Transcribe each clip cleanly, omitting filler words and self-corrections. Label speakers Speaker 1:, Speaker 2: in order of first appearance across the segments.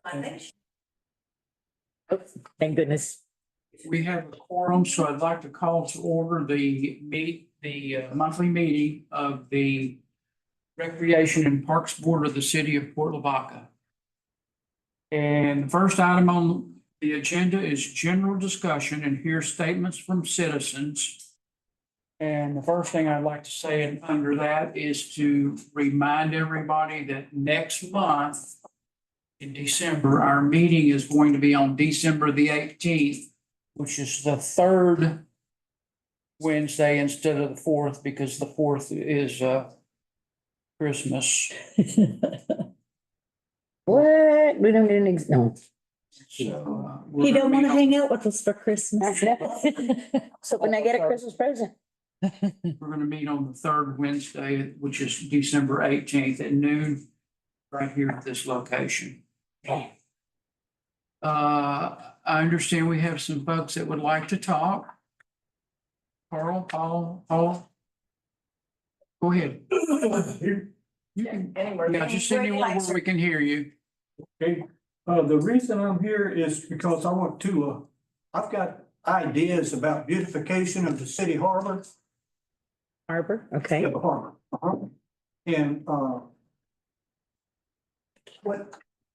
Speaker 1: I think she-
Speaker 2: Oh, thank goodness.
Speaker 3: We have a quorum, so I'd like to call to order the monthly meeting of the Recreation and Parks Board of the City of Port Lavaca. And the first item on the agenda is general discussion and hear statements from citizens. And the first thing I'd like to say under that is to remind everybody that next month in December, our meeting is going to be on December the 18th, which is the third Wednesday instead of the fourth, because the fourth is Christmas.
Speaker 2: What? We don't even, no.
Speaker 3: So,
Speaker 1: He don't want to hang out with us for Christmas.
Speaker 2: So when I get a Christmas present.
Speaker 3: We're gonna meet on the third Wednesday, which is December 18th at noon, right here at this location. I understand we have some folks that would like to talk. Carl, Paul, go ahead. You can, yeah, just anywhere where we can hear you.
Speaker 4: Okay, the reason I'm here is because I want to, I've got ideas about beautification of the city harbor.
Speaker 2: Harbor, okay.
Speaker 4: Yeah, the harbor. And,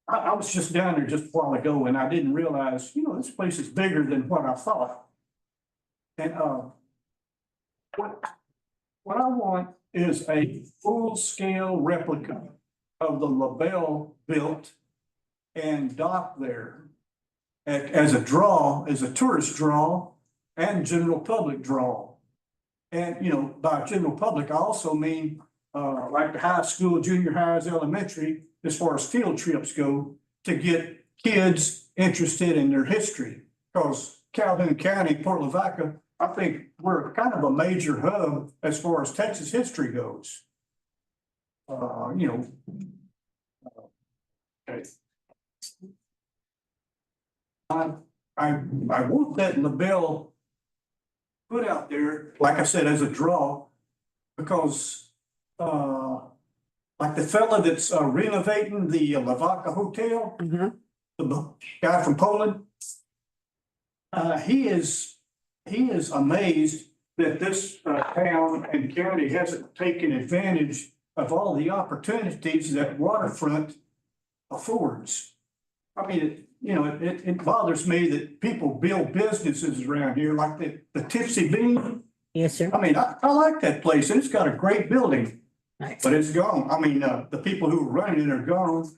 Speaker 4: I was just down there just a while ago and I didn't realize, this place is bigger than what I thought. And, what I want is a full-scale replica of the LaBelle built and dock there as a draw, as a tourist draw and general public draw. And, by general public, I also mean, like the high school, junior highs, elementary, as far as field trips go, to get kids interested in their history. Because Calhoun County, Port Lavaca, I think we're kind of a major hub as far as Texas history goes. Okay. I want that LaBelle put out there, like I said, as a draw, because, like the fella that's renovating the Lavaca Hotel,
Speaker 2: Mhm.
Speaker 4: the guy from Poland, he is amazed that this town and county hasn't taken advantage of all the opportunities that waterfront affords. I mean, it bothers me that people build businesses around here like the Tipsy Bean.
Speaker 2: Yes, sir.
Speaker 4: I mean, I like that place and it's got a great building,
Speaker 2: Right.
Speaker 4: but it's gone. I mean, the people who are running it are gone.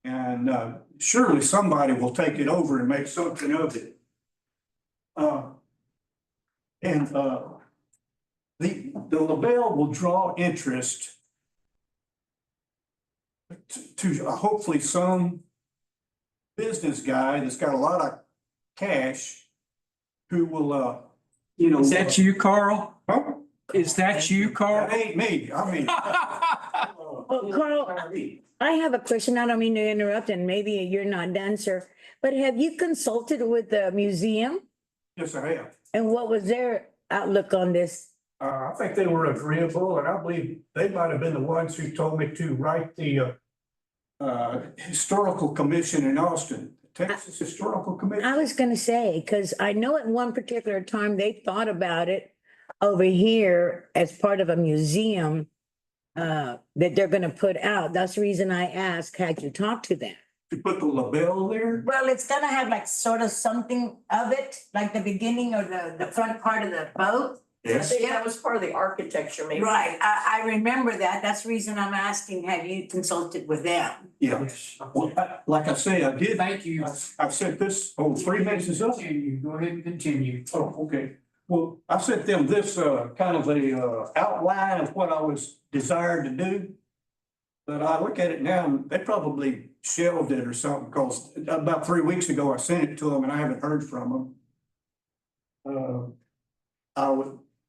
Speaker 4: And surely somebody will take it over and make something of it. The LaBelle will draw interest to hopefully some business guy that's got a lot of cash who will,
Speaker 3: Is that you, Carl?
Speaker 4: Huh?
Speaker 3: Is that you, Carl?
Speaker 4: That ain't me. I mean.
Speaker 2: Well, Carl, I have a question. I don't mean to interrupt and maybe you're not done, sir. But have you consulted with the museum
Speaker 4: Yes, I have.
Speaker 2: and what was their outlook on this?
Speaker 4: I think they were agreeable, and I believe they might have been the ones who told me to write the Historical Commission in Austin, Texas Historical Commission.
Speaker 2: I was gonna say, because I know at one particular time they thought about it over here as part of a museum that they're gonna put out. That's the reason I asked, had you talked to them?
Speaker 4: To put the LaBelle there.
Speaker 1: Well, it's gonna have like sort of something of it, like the beginning or the front part of the boat.
Speaker 4: Yes.
Speaker 1: Yeah.
Speaker 5: That was part of the architecture, maybe.
Speaker 1: Right, I remember that. That's the reason I'm asking, have you consulted with them?
Speaker 4: Yeah.
Speaker 3: Yes.
Speaker 4: Well, like I say, I did.
Speaker 3: Thank you.
Speaker 4: I've sent this, 3 minutes is up.
Speaker 3: Continue. Go ahead and continue.
Speaker 4: Oh, okay. Well, I sent them this kind of a outline of what I was desired to do. But I look at it now and they probably shelved it or something, because about 3 weeks ago I sent it to them and I haven't heard from them.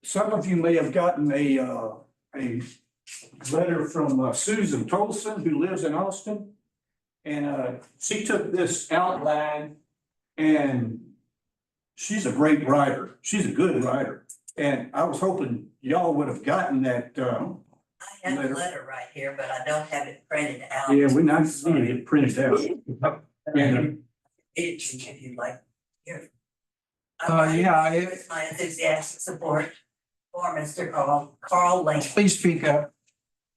Speaker 4: Some of you may have gotten a letter from Susan Tolson, who lives in Austin. And she took this outline and she's a great writer. She's a good writer. And I was hoping y'all would have gotten that.
Speaker 1: I have
Speaker 4: Later.
Speaker 1: a letter right here, but I don't have it printed out.
Speaker 4: Yeah, we not need it printed out.
Speaker 1: If you'd like. Here.
Speaker 3: Yeah,
Speaker 1: It's my enthusiastic support for Mr. Carl Lane.
Speaker 3: please speak up.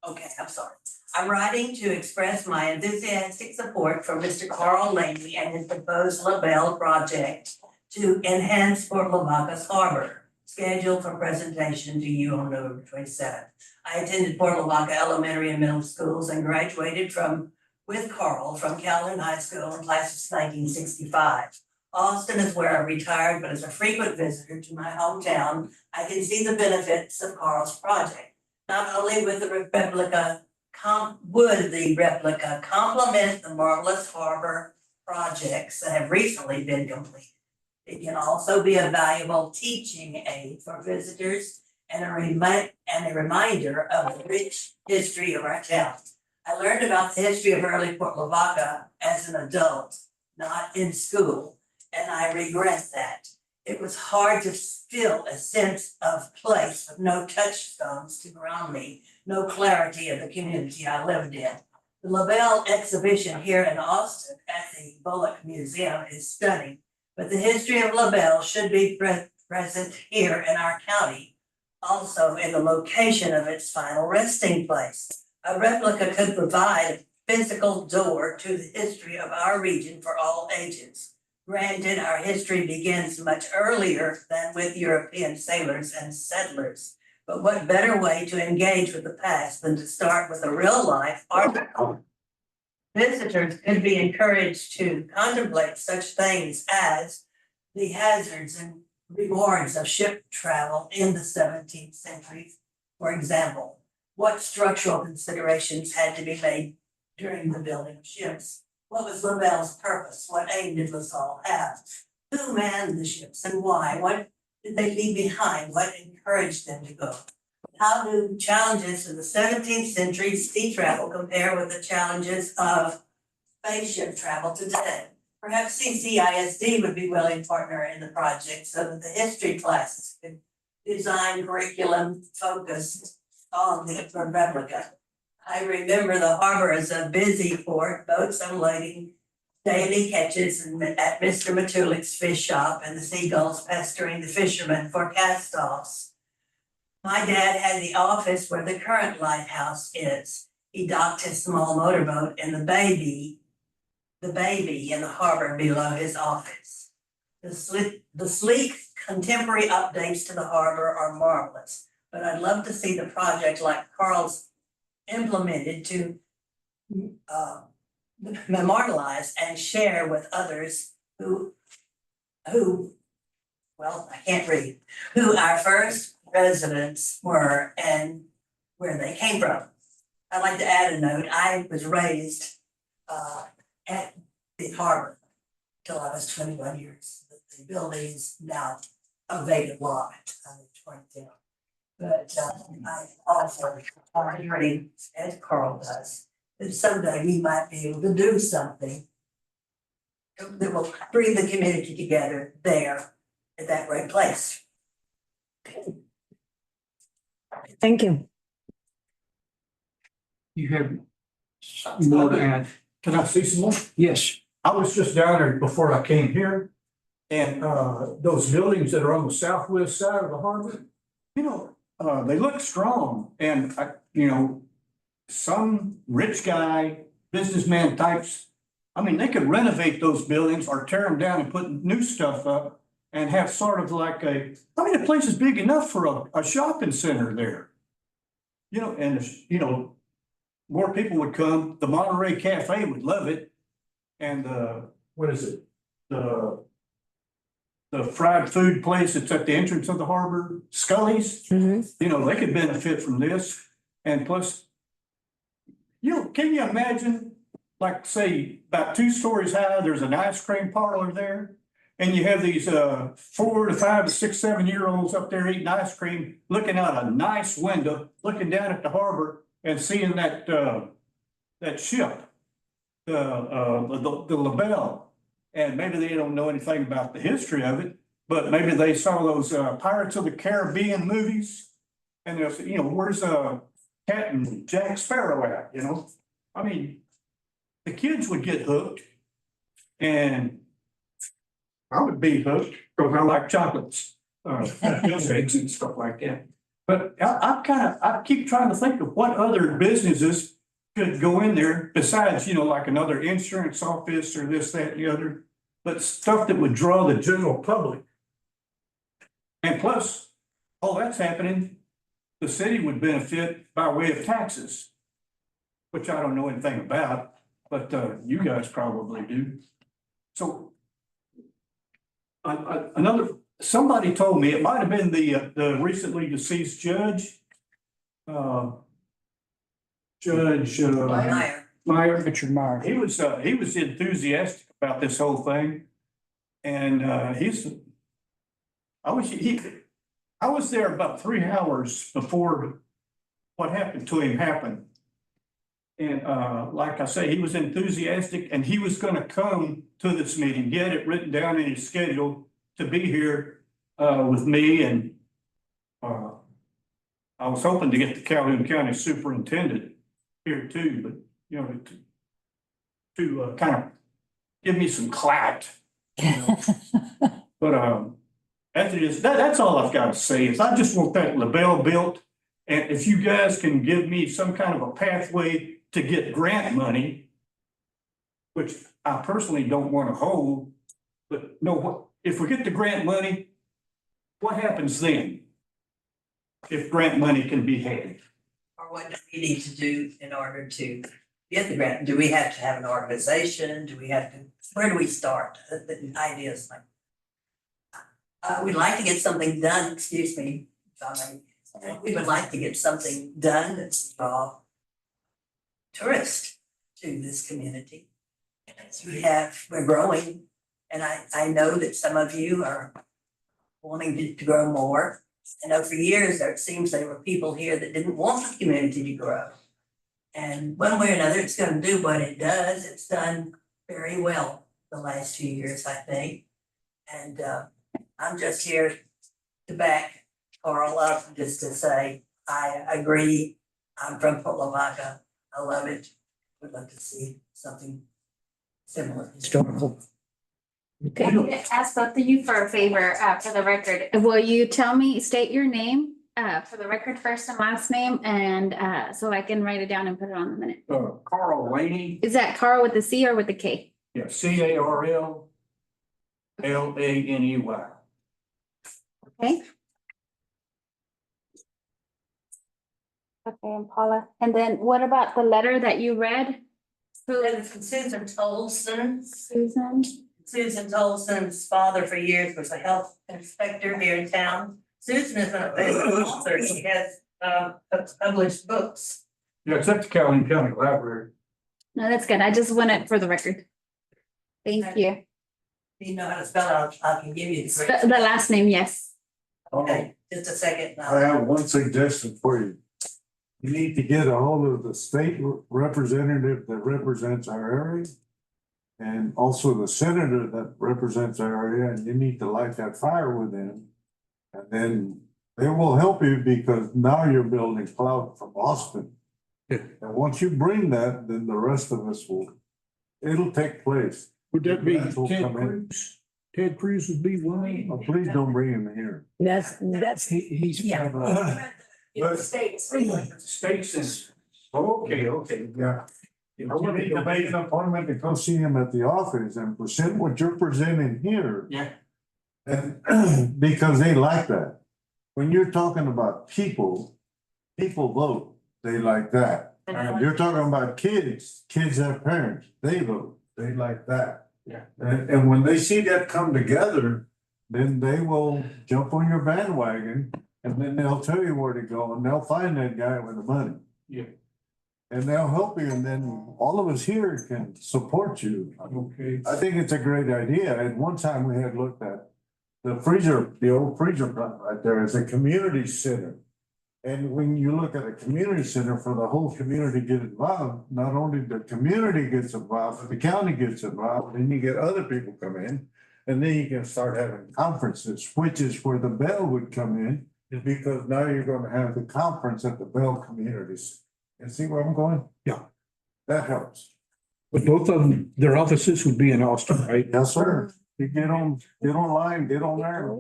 Speaker 1: Okay, I'm sorry. I'm writing to express my enthusiastic support for Mr. Carl Laney and his proposed LaBelle project to enhance Fort Lavaca's harbor, scheduled for presentation to you on November 27th. I attended Fort Lavaca Elementary and Middle Schools and graduated with Carl from Calhoun High School in class of 1965. Austin is where I retired, but as a frequent visitor to my hometown, I can see the benefits of Carl's project. Not only would the replica complement the marvelous harbor projects that have recently been completed, it can also be a valuable teaching aid for visitors and a reminder of the rich history of our town. I learned about the history of early Fort Lavaca as an adult, not in school, and I regret that. It was hard to feel a sense of place with no touchstones to ground me, no clarity of the community I lived in. The LaBelle exhibition here in Austin at the Bullock Museum is stunning, but the history of LaBelle should be present here in our county, also in the location of its final resting place. A replica could provide a physical door to the history of our region for all ages. Granted, our history begins much earlier than with European sailors and settlers. But what better way to engage with the past than to start with a real life article? Visitors could be encouraged to contemplate such things as the hazards and rewards of ship travel in the 17th century. For example, what structural considerations had to be made during the building of ships? What was LaBelle's purpose? What aim did LaSalle have? Who manned the ships and why? What did they leave behind? What encouraged them to go? How do challenges of the 17th century sea travel compare with the challenges of spaceship travel today? Perhaps CCISD would be willing to partner in the project so that the history classes could design curriculum focused on the replica. I remember the harbor as a busy port, boats unloading, daily catches at Mr. Matulik's fish shop and the seagulls pestering the fishermen for cast-offs. My dad had the office where the current lighthouse is. He docked his small motorboat and the baby in the harbor below his office. The sleek contemporary updates to the harbor are marvelous, but I'd love to see the project like Carl's implemented to memorialize and share with others who I can't read, who our first residents were and where they came from. I'd like to add a note. I was raised at the harbor till I was 21 years. The building's now a vacant lot. But I also are hearing, as Carl does, that someday we might be able to do something that will bring the community together there at that great place.
Speaker 2: Thank you.
Speaker 3: You have more to add?
Speaker 4: Can I see some more?
Speaker 3: Yes.
Speaker 4: I was just down there before I came here. And those buildings that are on the southwest side of the harbor, they look strong. And some rich guy, businessman types, they could renovate those buildings or tear them down and put new stuff up and have sort of like the place is big enough for a shopping center there. More people would come. The Monterey Cafe would love it. And what is it? The fried food place that's at the entrance of the harbor, Scully's, they could benefit from this. And plus, can you imagine, like say about 2 stories high, there's an ice cream parlor there. And you have these 4 to 5 to 6, 7-year-olds up there eating ice cream, looking out a nice window, looking down at the harbor and seeing that ship, the LaBelle. And maybe they don't know anything about the history of it, but maybe they saw those Pirates of the Caribbean movies. And they'll say, where's Captain Jack Sparrow at, The kids would get hooked. And I would be hooked because I like chocolates, milkshakes and stuff like that. But I keep trying to think of what other businesses could go in there besides, like another insurance office or this, that, and the other. But stuff that would draw the general public. And plus, all that's happening, the city would benefit by way of taxes, which I don't know anything about, but you guys probably do. So somebody told me, it might have been the recently deceased judge. Judge
Speaker 1: Meyer.
Speaker 4: Meyer.
Speaker 3: Richard Meyer.
Speaker 4: He was enthusiastic about this whole thing. And I was there about 3 hours before what happened to him happened. And like I say, he was enthusiastic and he was gonna come to this meeting. He had it written down in his schedule to be here with me, and I was hoping to get the Calhoun County Superintendent here too, but to kind of give me some clout. But as it is, that's all I've got to say is I just want that LaBelle built. And if you guys can give me some kind of a pathway to get grant money, which I personally don't want to hold, but if we get the grant money, what happens then? If grant money can be had?
Speaker 1: Or what do we need to do in order to get the grant? Do we have to have an organization? Where do we start? The idea is like, we'd like to get something done, excuse me, we would like to get something done that's draw tourists to this community. As we're growing, and I know that some of you are wanting to grow more. I know for years, it seems there were people here that didn't want the community to grow. And one way or another, it's gonna do what it does. It's done very well the last few years, I think. And I'm just here to back Carl up, just to say, I agree. I'm from Port Lavaca. I love it. Would love to see something similar.
Speaker 2: Historical. Okay,
Speaker 6: I'm gonna ask both of you for a favor, for the record. Will you state your name, for the record, first and last name, and, so I can write it down and put it on the minute?
Speaker 4: Carl Laney,
Speaker 6: Is that Carl with the C or with the K?
Speaker 4: yeah, CarlLaney.
Speaker 6: Okay. Okay, and Paula, and then what about the letter that you read? Who is
Speaker 1: Susan Tolson.
Speaker 6: Susan?
Speaker 1: Susan Tolson's father for years was a health inspector here in town. Susan is a famous author. She has published books.
Speaker 4: Yeah, it's at the Calhoun County Library.
Speaker 6: No, that's good. I just want it for the record. Thank you.
Speaker 1: If you know how to spell it, I can give you the.
Speaker 6: The last name, yes.
Speaker 1: Okay, just a second.
Speaker 7: I have one suggestion for you. You need to get a hold of the state representative that represents our area. And also the senator that represents our area, and you need to light that fire with them. And then they will help you because now you're building clout from Austin.
Speaker 4: Yeah.
Speaker 7: And once you bring that, then the rest of us it'll take place.
Speaker 4: Would that be
Speaker 7: Grants will
Speaker 4: Ted
Speaker 7: come in.
Speaker 4: Cruz? Ted Cruz would be one.
Speaker 7: Oh, please don't bring him here.
Speaker 2: that's,
Speaker 3: He's.
Speaker 1: Yeah.
Speaker 7: But-
Speaker 1: States.
Speaker 4: States and, okay.
Speaker 7: Yeah. You need to make an appointment to go see him at the office and present what you're presenting here.
Speaker 4: Yeah.
Speaker 7: And because they like that. When you're talking about people vote, they like that. And you're talking about kids have parents, they vote, they like that.
Speaker 4: Yeah.
Speaker 7: And when they see that come together, then they will jump on your bandwagon and then they'll tell you where to go and they'll find that guy with the money.
Speaker 4: Yeah.
Speaker 7: And they'll help you and then all of us here can support you.
Speaker 4: Okay.
Speaker 7: I think it's a great idea. At one time we had looked at the old freezer plant right there as a community center. And when you look at a community center for the whole community get involved, not only the community gets involved, but the county gets involved, and you get other people come in. And then you can start having conferences, which is where the Bell would come in, because now you're gonna have the conference at the Bell communities. And see where I'm going?
Speaker 4: Yeah.
Speaker 7: That helps.
Speaker 4: But both of them, their offices would be in Austin, right?
Speaker 7: Yes, sir. You get online, get on there,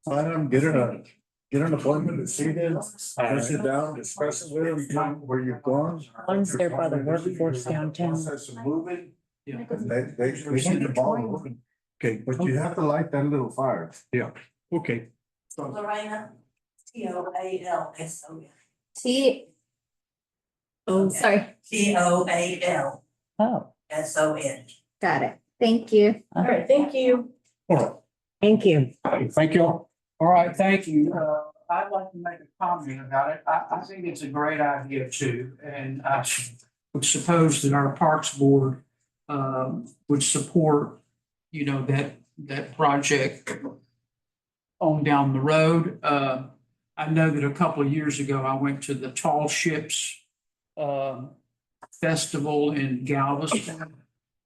Speaker 7: sign them, get an appointment to see them, sit down, discuss it with them, where you've gone.
Speaker 2: One's there by the workforce downtown.
Speaker 7: Process of moving,
Speaker 3: Yeah.
Speaker 7: they get the ball moving,
Speaker 4: Okay,
Speaker 7: but you have to light that little fire.
Speaker 4: okay.
Speaker 1: Lorena, TOALSON.
Speaker 6: T,
Speaker 2: Oh,
Speaker 6: sorry,
Speaker 1: TOALSON.
Speaker 2: oh,
Speaker 6: got it. Thank you.
Speaker 5: All right, thank you.
Speaker 4: All
Speaker 2: thank you.
Speaker 4: right, thank y'all.
Speaker 3: All right, thank you. I'd like to make a comment about it. I think it's a great idea too, and I would suppose that our Parks Board would support, you know, that project on down the road. I know that a couple of years ago, I went to the Tall Ships Festival in Galveston.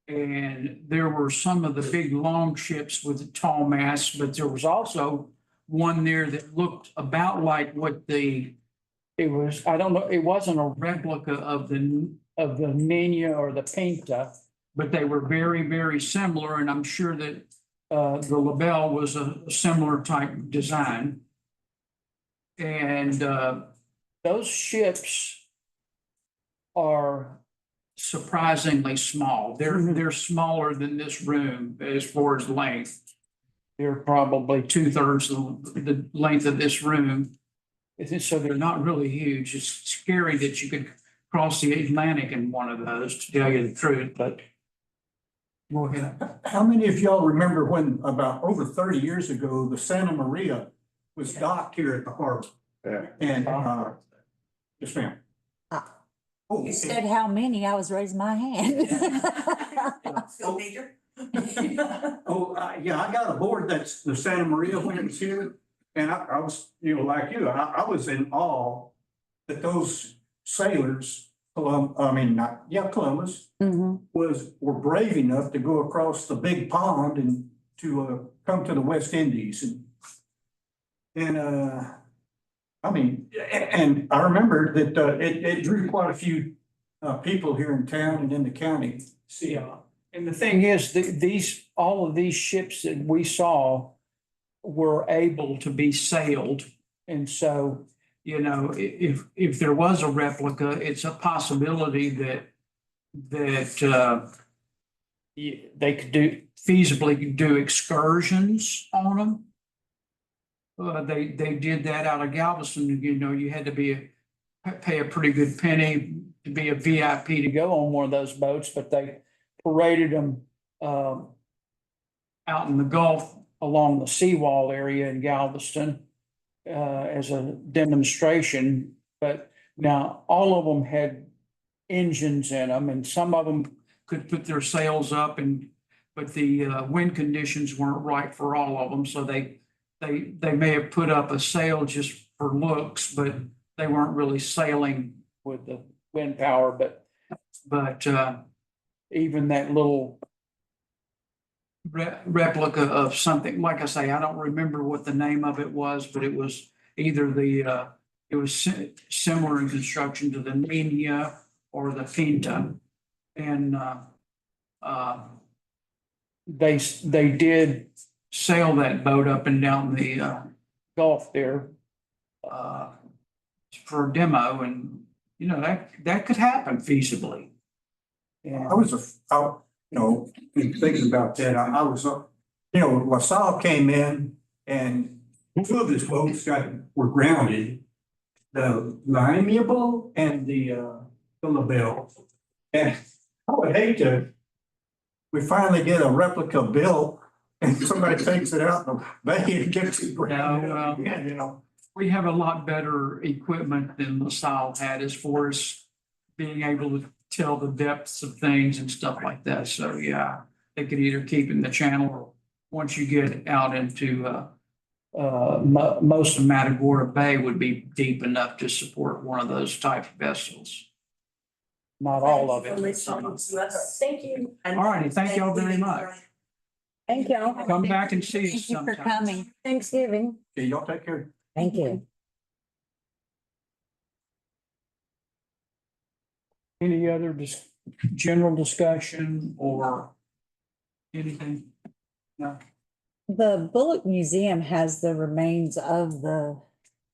Speaker 3: And there were some of the big long ships with the tall masts, but there was also one there that looked about like what it was, I don't know, it wasn't a replica of the Nina or the Pinta, but they were very, very similar, and I'm sure that the LaBelle was a similar type design. And those ships are surprisingly small. They're smaller than this room as far as length. They're probably 2/3 the length of this room. So they're not really huge. It's scary that you could cross the Atlantic in one of those, to tell you the truth, but go ahead.
Speaker 4: How many of y'all remember when about over 30 years ago, the Santa Maria was docked here at the harbor?
Speaker 7: Yeah.
Speaker 4: And, yes, ma'am. Oh,
Speaker 8: You said how many, I was raising my hand.
Speaker 1: Still major?
Speaker 4: yeah, I got a board that's the Santa Maria when it was here. And I was, like you, I was in awe that those sailors, Columbus
Speaker 8: Mhm.
Speaker 4: were brave enough to go across the big pond and to come to the West Indies and I remember that it drew quite a few people here in town and in the county.
Speaker 3: Yeah, and the thing is, all of these ships that we saw were able to be sailed. And so, if there was a replica, it's a possibility that they could feasibly do excursions on them. They did that out of Galveston, you had to pay a pretty good penny to be a VIP to go on one of those boats, but they paraded them out in the Gulf along the seawall area in Galveston as a demonstration. But now all of them had engines in them, and some of them could put their sails up, but the wind conditions weren't right for all of them, so they may have put up a sail just for looks, but they weren't really sailing with the wind power. But even that little replica of something, like I say, I don't remember what the name of it was, but it was either it was similar in construction to the Nina or the Pinta. And they did sail that boat up and down the Gulf there for a demo, and that could happen feasibly.
Speaker 4: I was, thinking about that, I was, LaSalle came in and two of his boats were grounded. The Amiable and the LaBelle. And I would hate we finally get a replica built and somebody takes it out in the bay and gets it grounded.
Speaker 3: Yeah, we have a lot better equipment than LaSalle had as far as being able to tell the depths of things and stuff like that. So, yeah, they could either keep in the channel, or once you get out into most of Matagorda Bay would be deep enough to support one of those type of vessels. Not all of it. but some of it.
Speaker 5: Thank you.
Speaker 3: All righty, thank y'all very much.
Speaker 2: Thank y'all.
Speaker 3: Come back and see us
Speaker 8: Thank you for
Speaker 3: sometime.
Speaker 8: coming.
Speaker 2: Thanksgiving.
Speaker 4: Okay, y'all take care.
Speaker 2: Thank you.
Speaker 3: Any other general discussion or anything? No?
Speaker 8: The Bullock Museum has the remains of the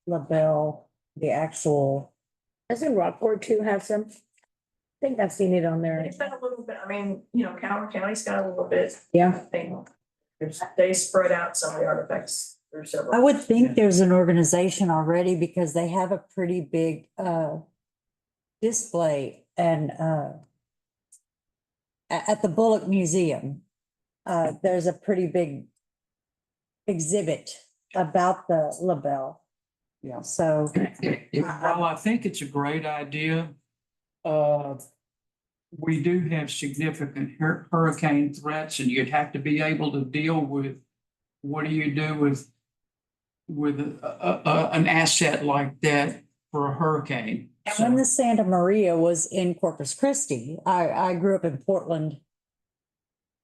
Speaker 8: LaBelle, the actual,
Speaker 2: Doesn't Rockport too have some? I think I've seen it on there.
Speaker 5: It's been a little bit, I mean, Calvert County's got a little bit, I
Speaker 2: Yeah,
Speaker 5: think. They spread out some of the artifacts through several.
Speaker 8: I would think there's an organization already because they have a pretty big display and at the Bullock Museum. There's a pretty big exhibit about the LaBelle.
Speaker 3: Yeah.
Speaker 8: So
Speaker 3: While I think it's a great idea, we do have significant hurricane threats, and you'd have to be able to deal with, what do you do with an asset like that for a hurricane?
Speaker 8: and when the Santa Maria was in Corpus Christi, I grew up in Portland.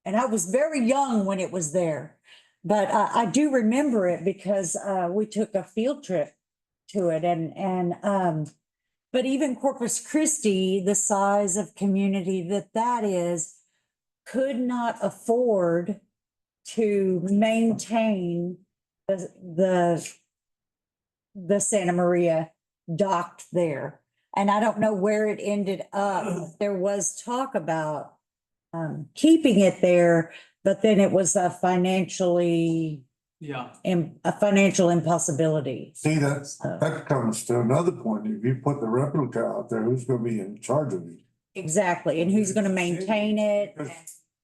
Speaker 8: And I was very young when it was there, but I do remember it because we took a field trip to it but even Corpus Christi, the size of community that is, could not afford to maintain the Santa Maria docked there. And I don't know where it ended up. There was talk about keeping it there, but then it was a financial impossibility.
Speaker 7: See, that comes to another point. If you put the replica out there, who's gonna be in charge of it?
Speaker 8: Exactly, and who's gonna maintain it?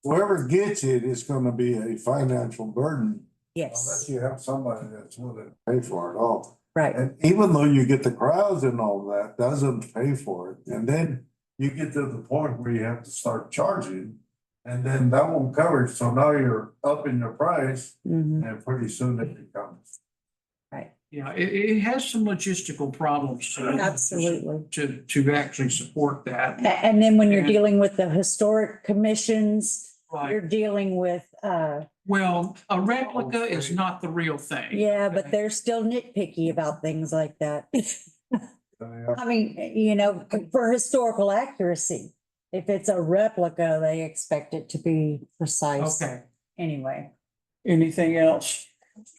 Speaker 7: Whoever gets it is gonna be a financial burden unless
Speaker 8: Yes,
Speaker 7: you have somebody that's willing to pay for it all.
Speaker 8: right.
Speaker 7: And even though you get the crowds and all that, doesn't pay for it. And then you get to the point where you have to start charging. And then that won't cover it. So now you're upping the price
Speaker 8: Mhm.
Speaker 7: and pretty soon it becomes.
Speaker 3: Yeah, it has some logistical problems to it.
Speaker 8: Absolutely.
Speaker 3: To actually support that.
Speaker 8: And then when you're
Speaker 3: And-
Speaker 8: dealing with the historic commissions,
Speaker 3: Right.
Speaker 8: you're dealing with,
Speaker 3: Well, a replica is not the real thing.
Speaker 8: yeah, but they're still nitpicky about things like that.
Speaker 7: Yeah.
Speaker 8: I mean, for historical accuracy, if it's a replica, they expect it to be precise.
Speaker 3: Okay,
Speaker 8: Anyway,
Speaker 3: anything else?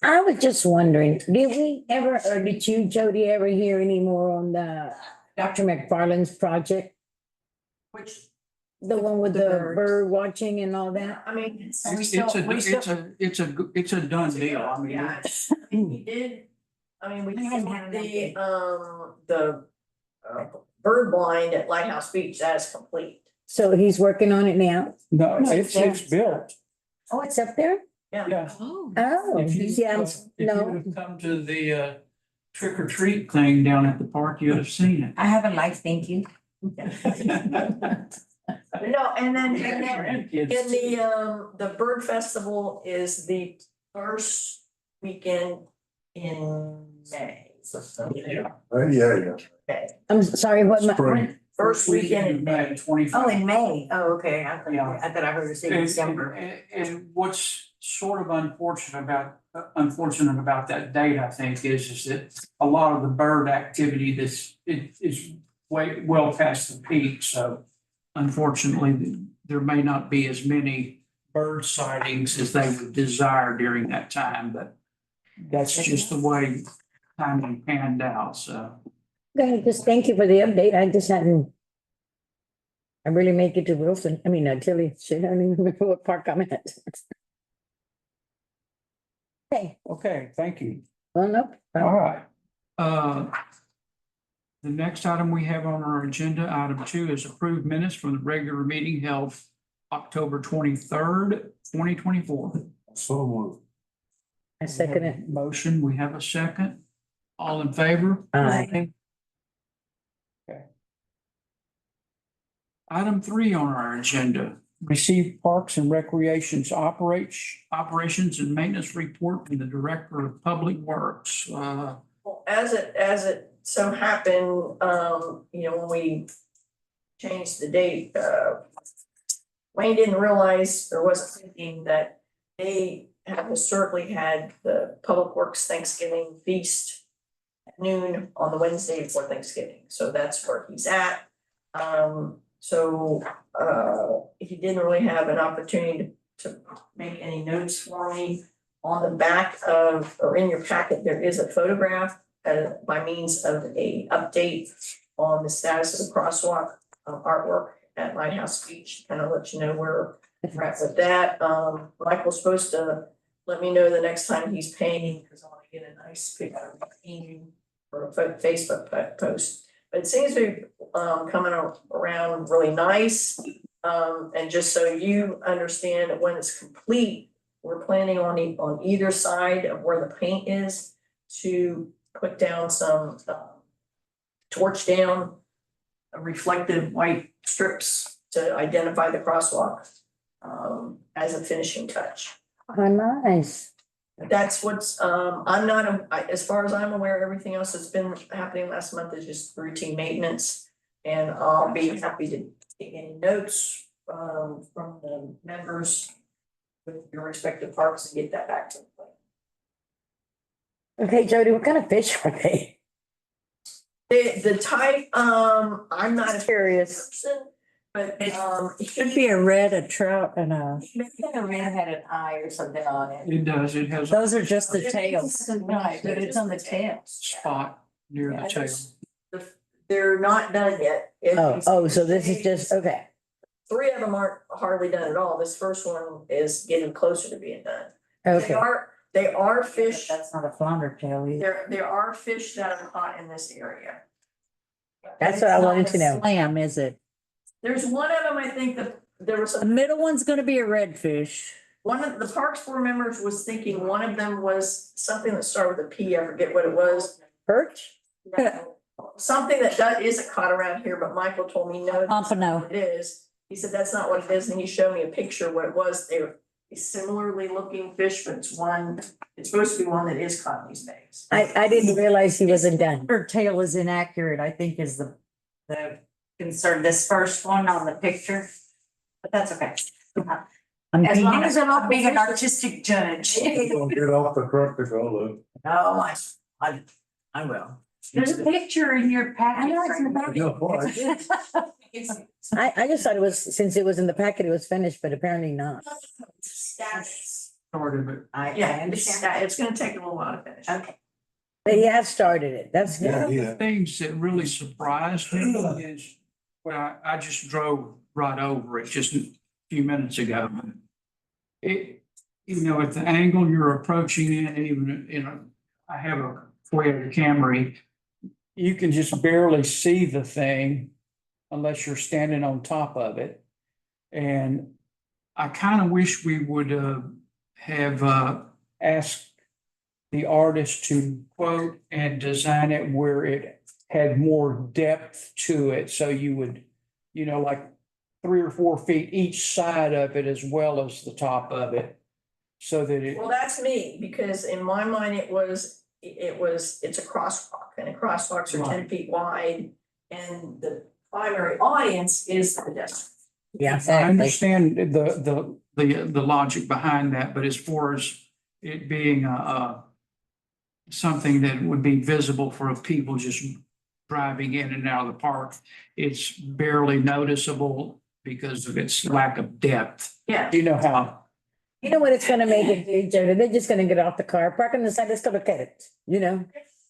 Speaker 2: I was just wondering, did we ever, or did you, Jody, ever hear any more on the Dr. McFarland's project?
Speaker 5: Which,
Speaker 2: The one with
Speaker 5: The
Speaker 2: the
Speaker 5: birds.
Speaker 2: bird watching and all that?
Speaker 5: I mean,
Speaker 3: It's a done deal. I mean,
Speaker 5: Yeah, we did, we did the bird blind at Lighthouse Beach, that is complete.
Speaker 2: So he's working on it now?
Speaker 3: no, it's built.
Speaker 2: Oh, it's up there?
Speaker 3: Yeah.
Speaker 2: Oh,
Speaker 3: If you,
Speaker 2: yeah,
Speaker 3: if you
Speaker 2: no.
Speaker 3: would come to the trick or treat thing down at the park, you'd have seen
Speaker 2: I have a life, thank you.
Speaker 3: it.
Speaker 5: No, and then in
Speaker 3: Grandkids.
Speaker 5: the bird festival is the first weekend in May.
Speaker 3: Yeah.
Speaker 7: Yeah.
Speaker 5: Okay,
Speaker 2: I'm sorry, what?
Speaker 7: Spring.
Speaker 5: first weekend in May.
Speaker 3: 25.
Speaker 1: Oh, in May. Oh, okay.
Speaker 3: Yeah.
Speaker 1: I thought I heard it say December.
Speaker 3: And what's sort of unfortunate about that date, I think, is that a lot of the bird activity is way well past the peak, so unfortunately, there may not be as many bird sightings as they would desire during that time, but that's just the way timing panned out, so.
Speaker 2: Okay, just thank you for the update. I just hadn't. I really make it to Wilson, Tilly, shit, I don't even remember what park I'm at. Okay,
Speaker 3: Okay, thank you.
Speaker 2: well, nope.
Speaker 3: All right. The next item we have on our agenda, item 2, is approved minutes from the regular meeting held October 23rd, 2024.
Speaker 7: So moved.
Speaker 2: I second it.
Speaker 3: Motion, we have a second. All in favor?
Speaker 2: Aye.
Speaker 3: Item 3 on our agenda, receive Parks and Recreations operations and maintenance report from the Director of Public Works.
Speaker 5: Well, as it so happened, when we changed the date, Wayne didn't realize or wasn't thinking that they have historically had the Public Works Thanksgiving feast at noon on the Wednesday before Thanksgiving. So that's where he's at. So, if you didn't really have an opportunity to make any notes for me, on the back of, or in your packet, there is a photograph by means of a update on the status of the crosswalk artwork at Lighthouse Beach, kind of let you know where we're at with that. Michael's supposed to let me know the next time he's painting, because I want to get a nice picture of him painting for a Facebook post. But it seems to be coming around really nice. And just so you understand, when it's complete, we're planning on either side of where the paint is to put down some torch down reflective white strips to identify the crosswalk as a finishing touch.
Speaker 2: Oh, nice.
Speaker 5: That's what's, I'm not, as far as I'm aware, everything else that's been happening last month is just routine maintenance. And I'll be happy to take any notes from the members with your respective parks and get that back to them.
Speaker 2: Okay, Jody, what kind of fish are they?
Speaker 5: The type, I'm not a
Speaker 2: Curious.
Speaker 5: person, but
Speaker 8: Should be a red, a trout, and a,
Speaker 1: The red had an eye or something on it.
Speaker 3: It does, it has a
Speaker 8: those are just the tails.
Speaker 1: Right, but it's on the tails.
Speaker 3: spot near the tail.
Speaker 5: they're not done yet.
Speaker 2: Oh, so this is just, okay.
Speaker 5: 3 of them aren't hardly done at all. This first one is getting closer to being done.
Speaker 2: Okay.
Speaker 5: They are fish,
Speaker 8: That's not a flounder tail either.
Speaker 5: there are fish that are caught in this area.
Speaker 2: That's what I wanted to know.
Speaker 8: Slam, is it?
Speaker 5: There's one of them, I think that there was
Speaker 8: The middle one's gonna be a redfish.
Speaker 5: one of the Parks Board members was thinking one of them was something that started with a P, I forget what it was.
Speaker 2: Perch?
Speaker 5: Something that isn't caught around here, but Michael told me no.
Speaker 8: Pompano.
Speaker 5: It is. He said, that's not what it is. And he showed me a picture of what it was. They were a similarly looking fish, but it's supposed to be one that is caught in these bags.
Speaker 2: I didn't realize he wasn't done.
Speaker 8: Her tail is inaccurate, I think is the
Speaker 1: Concern, this first one on the picture, but that's okay.
Speaker 8: I'm
Speaker 1: As long
Speaker 8: being-
Speaker 1: as I'm not being an artistic judge.
Speaker 7: Don't get off the truck to go look.
Speaker 1: No, I will. There's a picture in your packet.
Speaker 7: I know, boy.
Speaker 2: I just thought it was, since it was in the packet, it was finished, but apparently not.
Speaker 5: Status.
Speaker 3: Started, but
Speaker 5: Yeah, it's gonna take a little while to finish.
Speaker 1: Okay.
Speaker 2: But he has started it. That's
Speaker 7: Yeah,
Speaker 2: good.
Speaker 7: yeah.
Speaker 3: things that really surprised me is, well, I just drove right over it just a few minutes ago. It, at the angle you're approaching it, even, I have a Toyota Camry. You can just barely see the thing unless you're standing on top of it. And I kind of wish we would have asked the artist to quote and design it where it had more depth to it. So you would, like 3 or 4 feet each side of it as well as the top of it. So that it,
Speaker 5: Well, that's me, because in my mind, it's a crosswalk, and the crosswalks are 10 feet wide. And the primary audience is the pedestrian.
Speaker 2: Yeah,
Speaker 3: I
Speaker 2: exactly.
Speaker 3: understand the logic behind that, but as far as it being something that would be visible for people just driving in and out of the park, it's barely noticeable because of its lack of depth.
Speaker 5: Yeah.
Speaker 3: You know how,
Speaker 2: You know what it's gonna make it do, Jody? They're just gonna get off the car, park on the side, let's go look at it,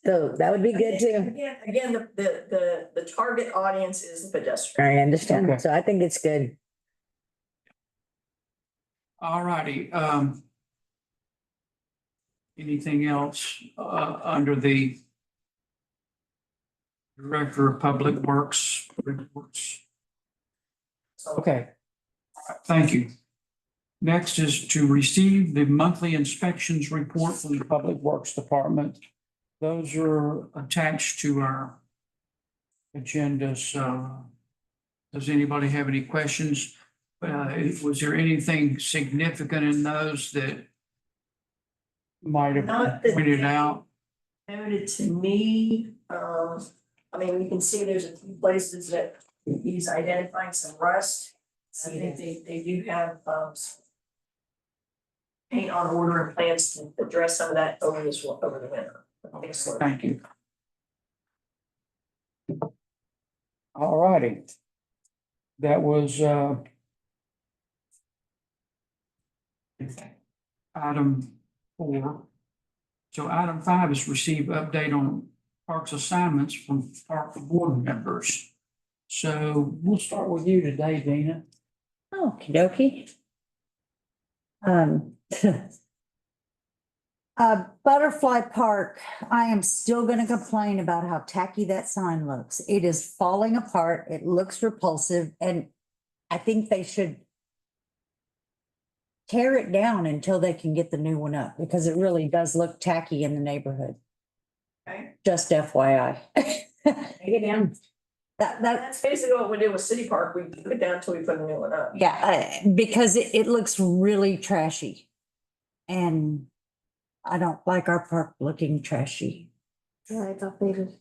Speaker 2: So that would be good too.
Speaker 5: Again, the target audience is the pedestrian.
Speaker 2: I understand.
Speaker 3: Okay.
Speaker 2: So I think it's good.
Speaker 3: all righty, anything else under the Director of Public Works reports? Okay, thank you. Next is to receive the monthly inspections report from the Public Works Department. Those are attached to our agenda, so does anybody have any questions? Was there anything significant in those that might have
Speaker 5: Not
Speaker 3: been
Speaker 5: that
Speaker 3: pointed out?
Speaker 5: Noted to me, you can see there's a few places that he's identifying some rust. I think they do have, paint on order and plans to address some of that over the winter.
Speaker 3: Thank you. All righty. That was, item 4. So item 5 is receive update on parks assignments from park board members. So we'll start with you today, Dina.
Speaker 8: Okey dokey. Butterfly Park, I am still gonna complain about how tacky that sign looks. It is falling apart. It looks repulsive, and I think they should tear it down until they can get the new one up, because it really does look tacky in the neighborhood.
Speaker 5: Okay.
Speaker 8: Just FYI.
Speaker 2: Take it down.
Speaker 8: That,
Speaker 5: That's basically what we did with City Park. We took it down until we put a new one up.
Speaker 8: yeah, because it looks really trashy. And I don't like our park looking trashy.
Speaker 6: Yeah, it's updated.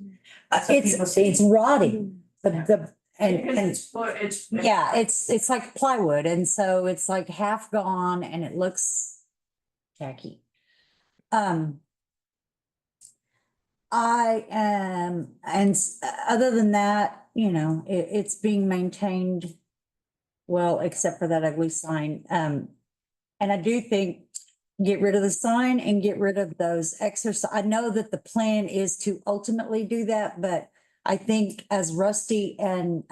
Speaker 8: It's rotting, and
Speaker 5: It's.
Speaker 8: yeah, it's like plywood, and so it's like half gone and it looks tacky. I am, and other than that, you know, it's being maintained well, except for that ugly sign. And I do think get rid of the sign and get rid of those exercise. I know that the plan is to ultimately do that, but I think as Rusty and,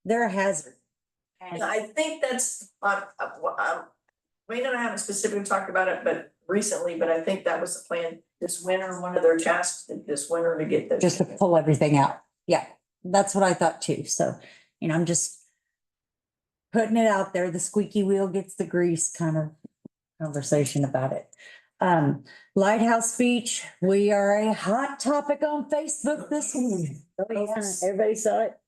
Speaker 8: they're a hazard.
Speaker 5: And I think that's, we haven't specifically talked about it, but recently, but I think that was the plan this winter, one of their tasks this winter to get those.
Speaker 8: Just to pull everything out. Yeah, that's what I thought too. So, you know, I'm just putting it out there. The squeaky wheel gets the grease kind of conversation about it. Lighthouse Beach, we are a hot topic on Facebook this week.
Speaker 2: Oh, yeah, everybody saw it.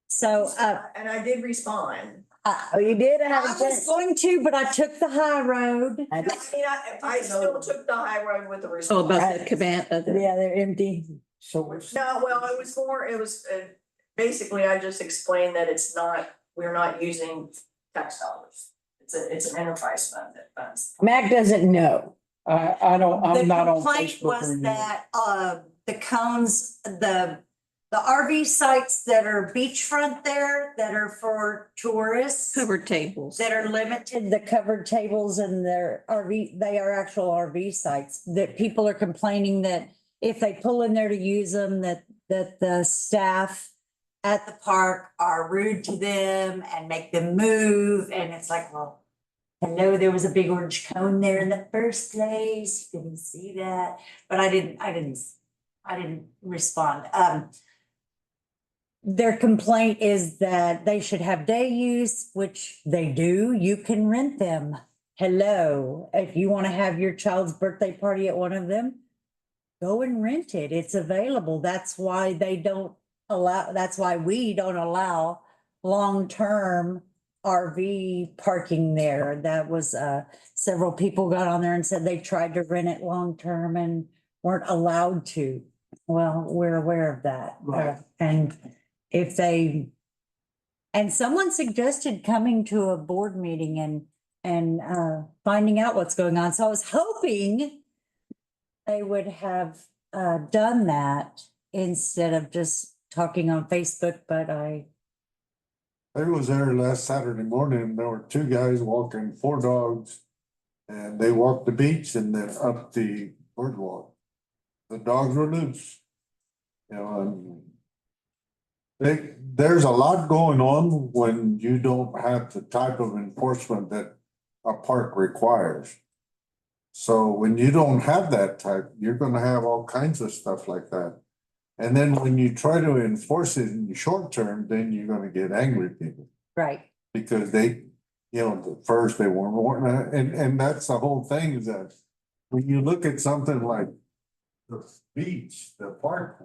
Speaker 8: So,
Speaker 5: And I did respond.
Speaker 2: Oh, you did? I
Speaker 8: I
Speaker 2: haven't
Speaker 8: was
Speaker 2: checked.
Speaker 8: going to, but I took the high road.
Speaker 2: I
Speaker 5: I
Speaker 2: did.
Speaker 5: mean, I still took the high road with the
Speaker 2: Oh,
Speaker 5: response.
Speaker 2: about the cabana, yeah, they're empty.
Speaker 3: So it's,
Speaker 5: No, well, it was, basically, I just explained that it's not, we're not using tax dollars. It's an enterprise fund that funds.
Speaker 2: Mac doesn't know.
Speaker 3: I don't, I'm not on
Speaker 8: The complaint
Speaker 3: Facebook
Speaker 8: was
Speaker 3: anymore.
Speaker 8: that, the cones, the RV sites that are beachfront there, that are for tourists.
Speaker 2: Covered tables.
Speaker 8: That are limited, the covered tables and their RV, they are actual RV sites, that people are complaining that if they pull in there to use them, that the staff at the park are rude to them and make them move, and it's like, well, hello, there was a big orange cone there in the first place, you couldn't see that, but I didn't respond. Their complaint is that they should have day use, which they do. You can rent them. Hello, if you want to have your child's birthday party at one of them, go and rent it. It's available. That's why they don't allow, that's why we don't allow long-term RV parking there. That was, several people got on there and said they tried to rent it long-term and weren't allowed to. Well, we're aware of that.
Speaker 3: Right.
Speaker 8: And if they, and someone suggested coming to a board meeting and finding out what's going on. So I was hoping they would have done that instead of just talking on Facebook, but I
Speaker 7: was there last Saturday morning, there were 2 guys walking 4 dogs. And they walked the beach and then up the boardwalk. The dogs were loose. You know, and there's a lot going on when you don't have the type of enforcement that a park requires. So when you don't have that type, you're gonna have all kinds of stuff like that. And then when you try to enforce it in the short term, then you're gonna get angry people.
Speaker 8: right.
Speaker 7: Because they, you know, at first they weren't, and that's the whole thing is that when you look at something like the beach, the park,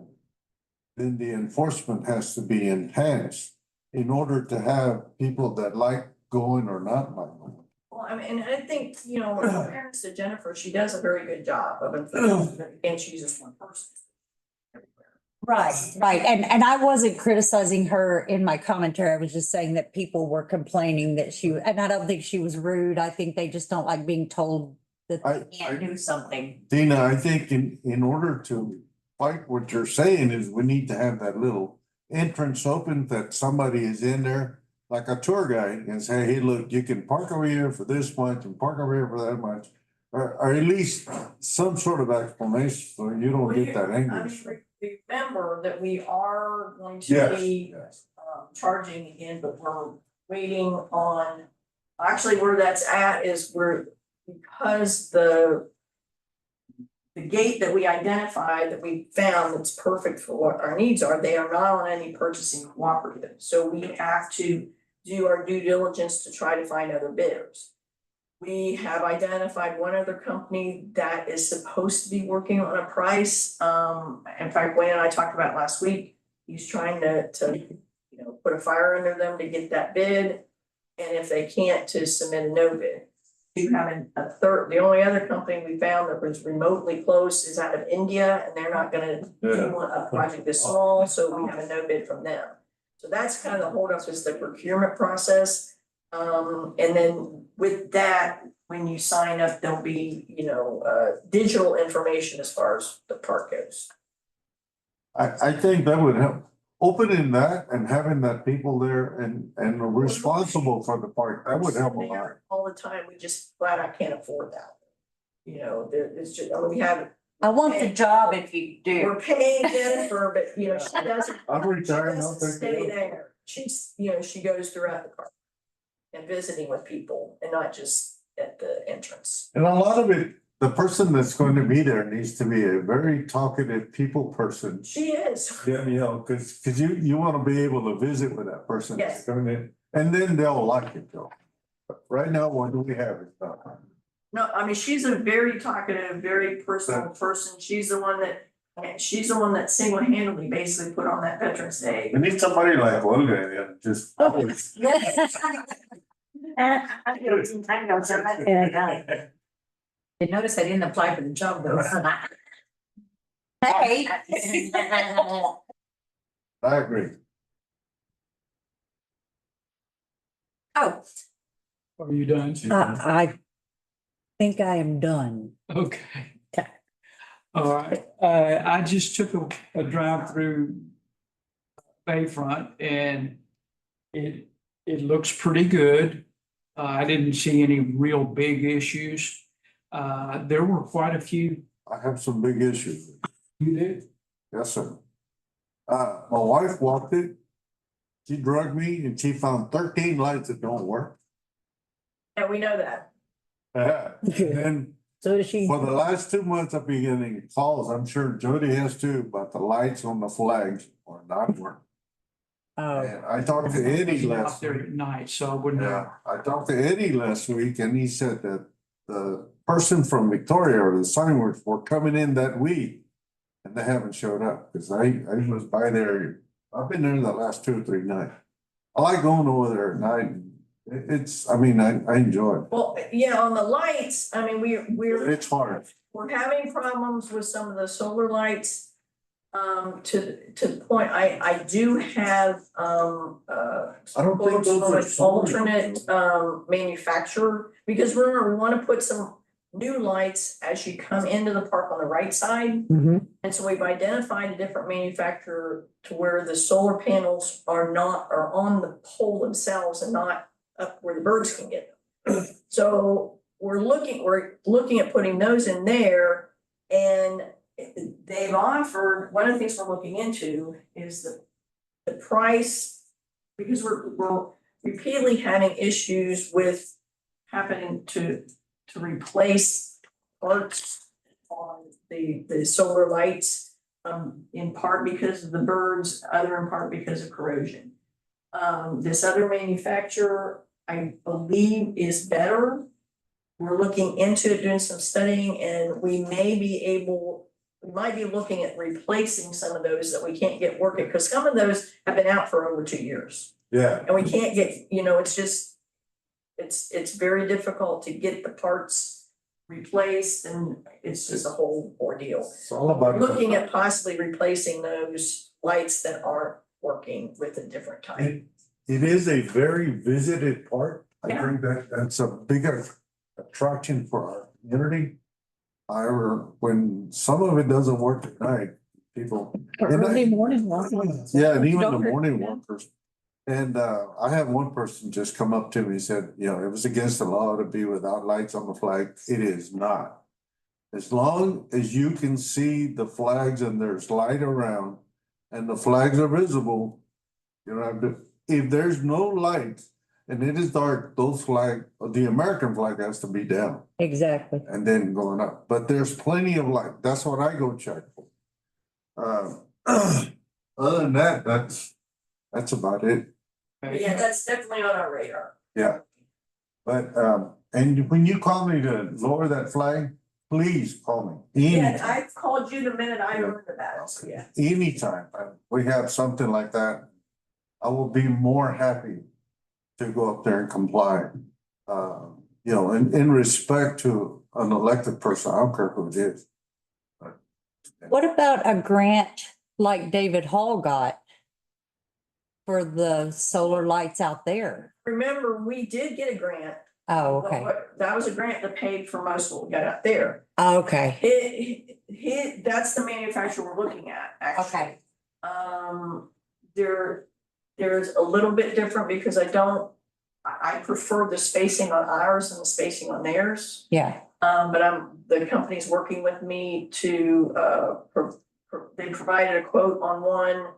Speaker 7: then the enforcement has to be enhanced in order to have people that like going or not like going.
Speaker 5: Well, I mean, and I think, you know, in fairness to Jennifer, she does a very good job of enforcing that you can't choose as one person.
Speaker 8: Right, right. And I wasn't criticizing her in my commentary. I was just saying that people were complaining that she, and I don't think she was rude. I think they just don't like being told that
Speaker 7: I-
Speaker 8: they can't do something.
Speaker 7: Dina, I think in order to fight what you're saying is we need to have that little entrance open that somebody is in there, like a tour guide, and say, hey, look, you can park over here for this much and park over here for that much. Or at least some sort of explanation, so you don't get that
Speaker 5: I
Speaker 7: angry.
Speaker 5: mean, remember that we are going to
Speaker 7: Yes,
Speaker 5: be
Speaker 7: yes.
Speaker 5: charging again, but we're waiting on, actually where that's at is because the gate that we identified, that we found that's perfect for what our needs are, they are not on any purchasing cooperative. So we have to do our due diligence to try to find other bidders. We have identified one other company that is supposed to be working on a price. In fact, Wayne and I talked about it last week. He's trying to put a fire under them to get that bid. And if they can't, to submit a no bid. You have a third, the only other company we found that was remotely close is out of India, and they're not gonna do a project this small, so we have a no bid from them. So that's kind of the holdup, is the procurement process. And then with that, when you sign up, there'll be, digital information as far as the park goes.
Speaker 7: I think that would help, opening that and having that people there and responsible for the park, that would help a lot.
Speaker 5: All the time, we just flat out can't afford that. It's just, we have,
Speaker 8: I want the job if you do.
Speaker 5: we're paying Jennifer, but she doesn't.
Speaker 7: I'm
Speaker 5: She
Speaker 7: retired, I'll
Speaker 5: doesn't
Speaker 7: take
Speaker 5: stay
Speaker 7: it.
Speaker 5: there. She's, she goes throughout the park and visiting with people and not just at the entrance.
Speaker 7: And a lot of it, the person that's going to be there needs to be a very talkative people person.
Speaker 5: She is.
Speaker 7: Yeah, cause you wanna be able to visit with that person.
Speaker 5: Yes.
Speaker 7: coming in, and then they'll like it though. But right now, what do we have? It's not.
Speaker 5: No, I mean, she's a very talkative, very personal person. She's the one that single-handedly basically put on that Veterans Day.
Speaker 7: We need somebody like Olga, yeah, just.
Speaker 1: You notice I didn't apply for the job though.
Speaker 8: Hey.
Speaker 7: I agree.
Speaker 8: Oh,
Speaker 3: Are you done?
Speaker 8: I think I am done.
Speaker 3: Okay.
Speaker 8: Okay.
Speaker 3: All right, I just took a drive through Bayfront and it looks pretty good. I didn't see any real big issues. There were quite a few.
Speaker 7: I have some big issues.
Speaker 3: You did?
Speaker 7: Yes, sir. My wife walked it. She drugged me and she found 13 lights that don't work.
Speaker 5: And we know that.
Speaker 7: And
Speaker 2: So does she,
Speaker 7: for the last 2 months, I've been getting calls, I'm sure Jody has too, but the lights on the flags are not working.
Speaker 8: Oh,
Speaker 7: And I talked to Eddie
Speaker 3: Out
Speaker 7: last
Speaker 3: there
Speaker 7: week.
Speaker 3: at night, so I wouldn't know.
Speaker 7: Yeah, I talked to Eddie last week and he said that the person from Victoria or the signworks were coming in that week. And they haven't showed up, cause I was by there, I've been there the last 2 or 3 nights. I like going over there at night. I enjoy it.
Speaker 5: Well, on the lights, I mean, we're
Speaker 7: It's hard.
Speaker 5: having problems with some of the solar lights. To the point, I do have,
Speaker 7: I don't think
Speaker 5: quotes
Speaker 7: those
Speaker 5: from
Speaker 7: are
Speaker 5: an
Speaker 7: solar.
Speaker 5: alternate, manufacturer. Because remember, we wanna put some new lights as you come into the park on the right side.
Speaker 2: Mhm.
Speaker 5: And so we've identified a different manufacturer to where the solar panels are on the pole themselves and not up where the birds can get them. So we're looking at putting those in there, and they've offered, one of the things we're looking into is the price. Because we're repeatedly having issues with happening to replace parts on the solar lights. In part because of the birds, other in part because of corrosion. This other manufacturer, I believe, is better. We're looking into it, doing some studying, and we might be looking at replacing some of those that we can't get working, because some of those have been out for over 2 years.
Speaker 7: Yeah.
Speaker 5: And we can't get, it's just, it's very difficult to get the parts replaced, and it's just a whole ordeal.
Speaker 7: It's all about.
Speaker 5: Looking at possibly replacing those lights that aren't working with a different type.
Speaker 7: It is a very visited park. I
Speaker 5: Yeah.
Speaker 7: think that's a bigger attraction for our community. However, when some of it doesn't work at night, people.
Speaker 8: Early morning walk.
Speaker 7: Yeah, and even the
Speaker 8: Don't hurt
Speaker 7: morning
Speaker 8: them.
Speaker 7: walkers. And I had one person just come up to me and said, you know, it was against the law to be without lights on the flag. It is not. As long as you can see the flags and there's light around and the flags are visible, you don't have to, if there's no light and it is dark, those the American flag has to be down
Speaker 2: Exactly.
Speaker 7: and then going up. But there's plenty of light. That's what I go check for. Other than that, that's about it.
Speaker 5: Yeah, that's definitely on our radar.
Speaker 7: Yeah. But, and when you call me to lower that flag, please call me.
Speaker 5: Yeah, I called you the minute I heard about it, so yeah.
Speaker 7: Anytime we have something like that, I will be more happy to go up there and comply. You know, in respect to an elected person, I don't care who it is.
Speaker 8: What about a grant like David Hall got for the solar lights out there?
Speaker 5: Remember, we did get a grant.
Speaker 8: Oh, okay.
Speaker 5: That was a grant that paid for most of what we got out there.
Speaker 8: Okay.
Speaker 5: That's the manufacturer we're looking at, actually.
Speaker 8: Okay.
Speaker 5: There's a little bit different because I prefer the spacing on ours and the spacing on theirs.
Speaker 8: Yeah.
Speaker 5: But the company's working with me to, they provided a quote on one,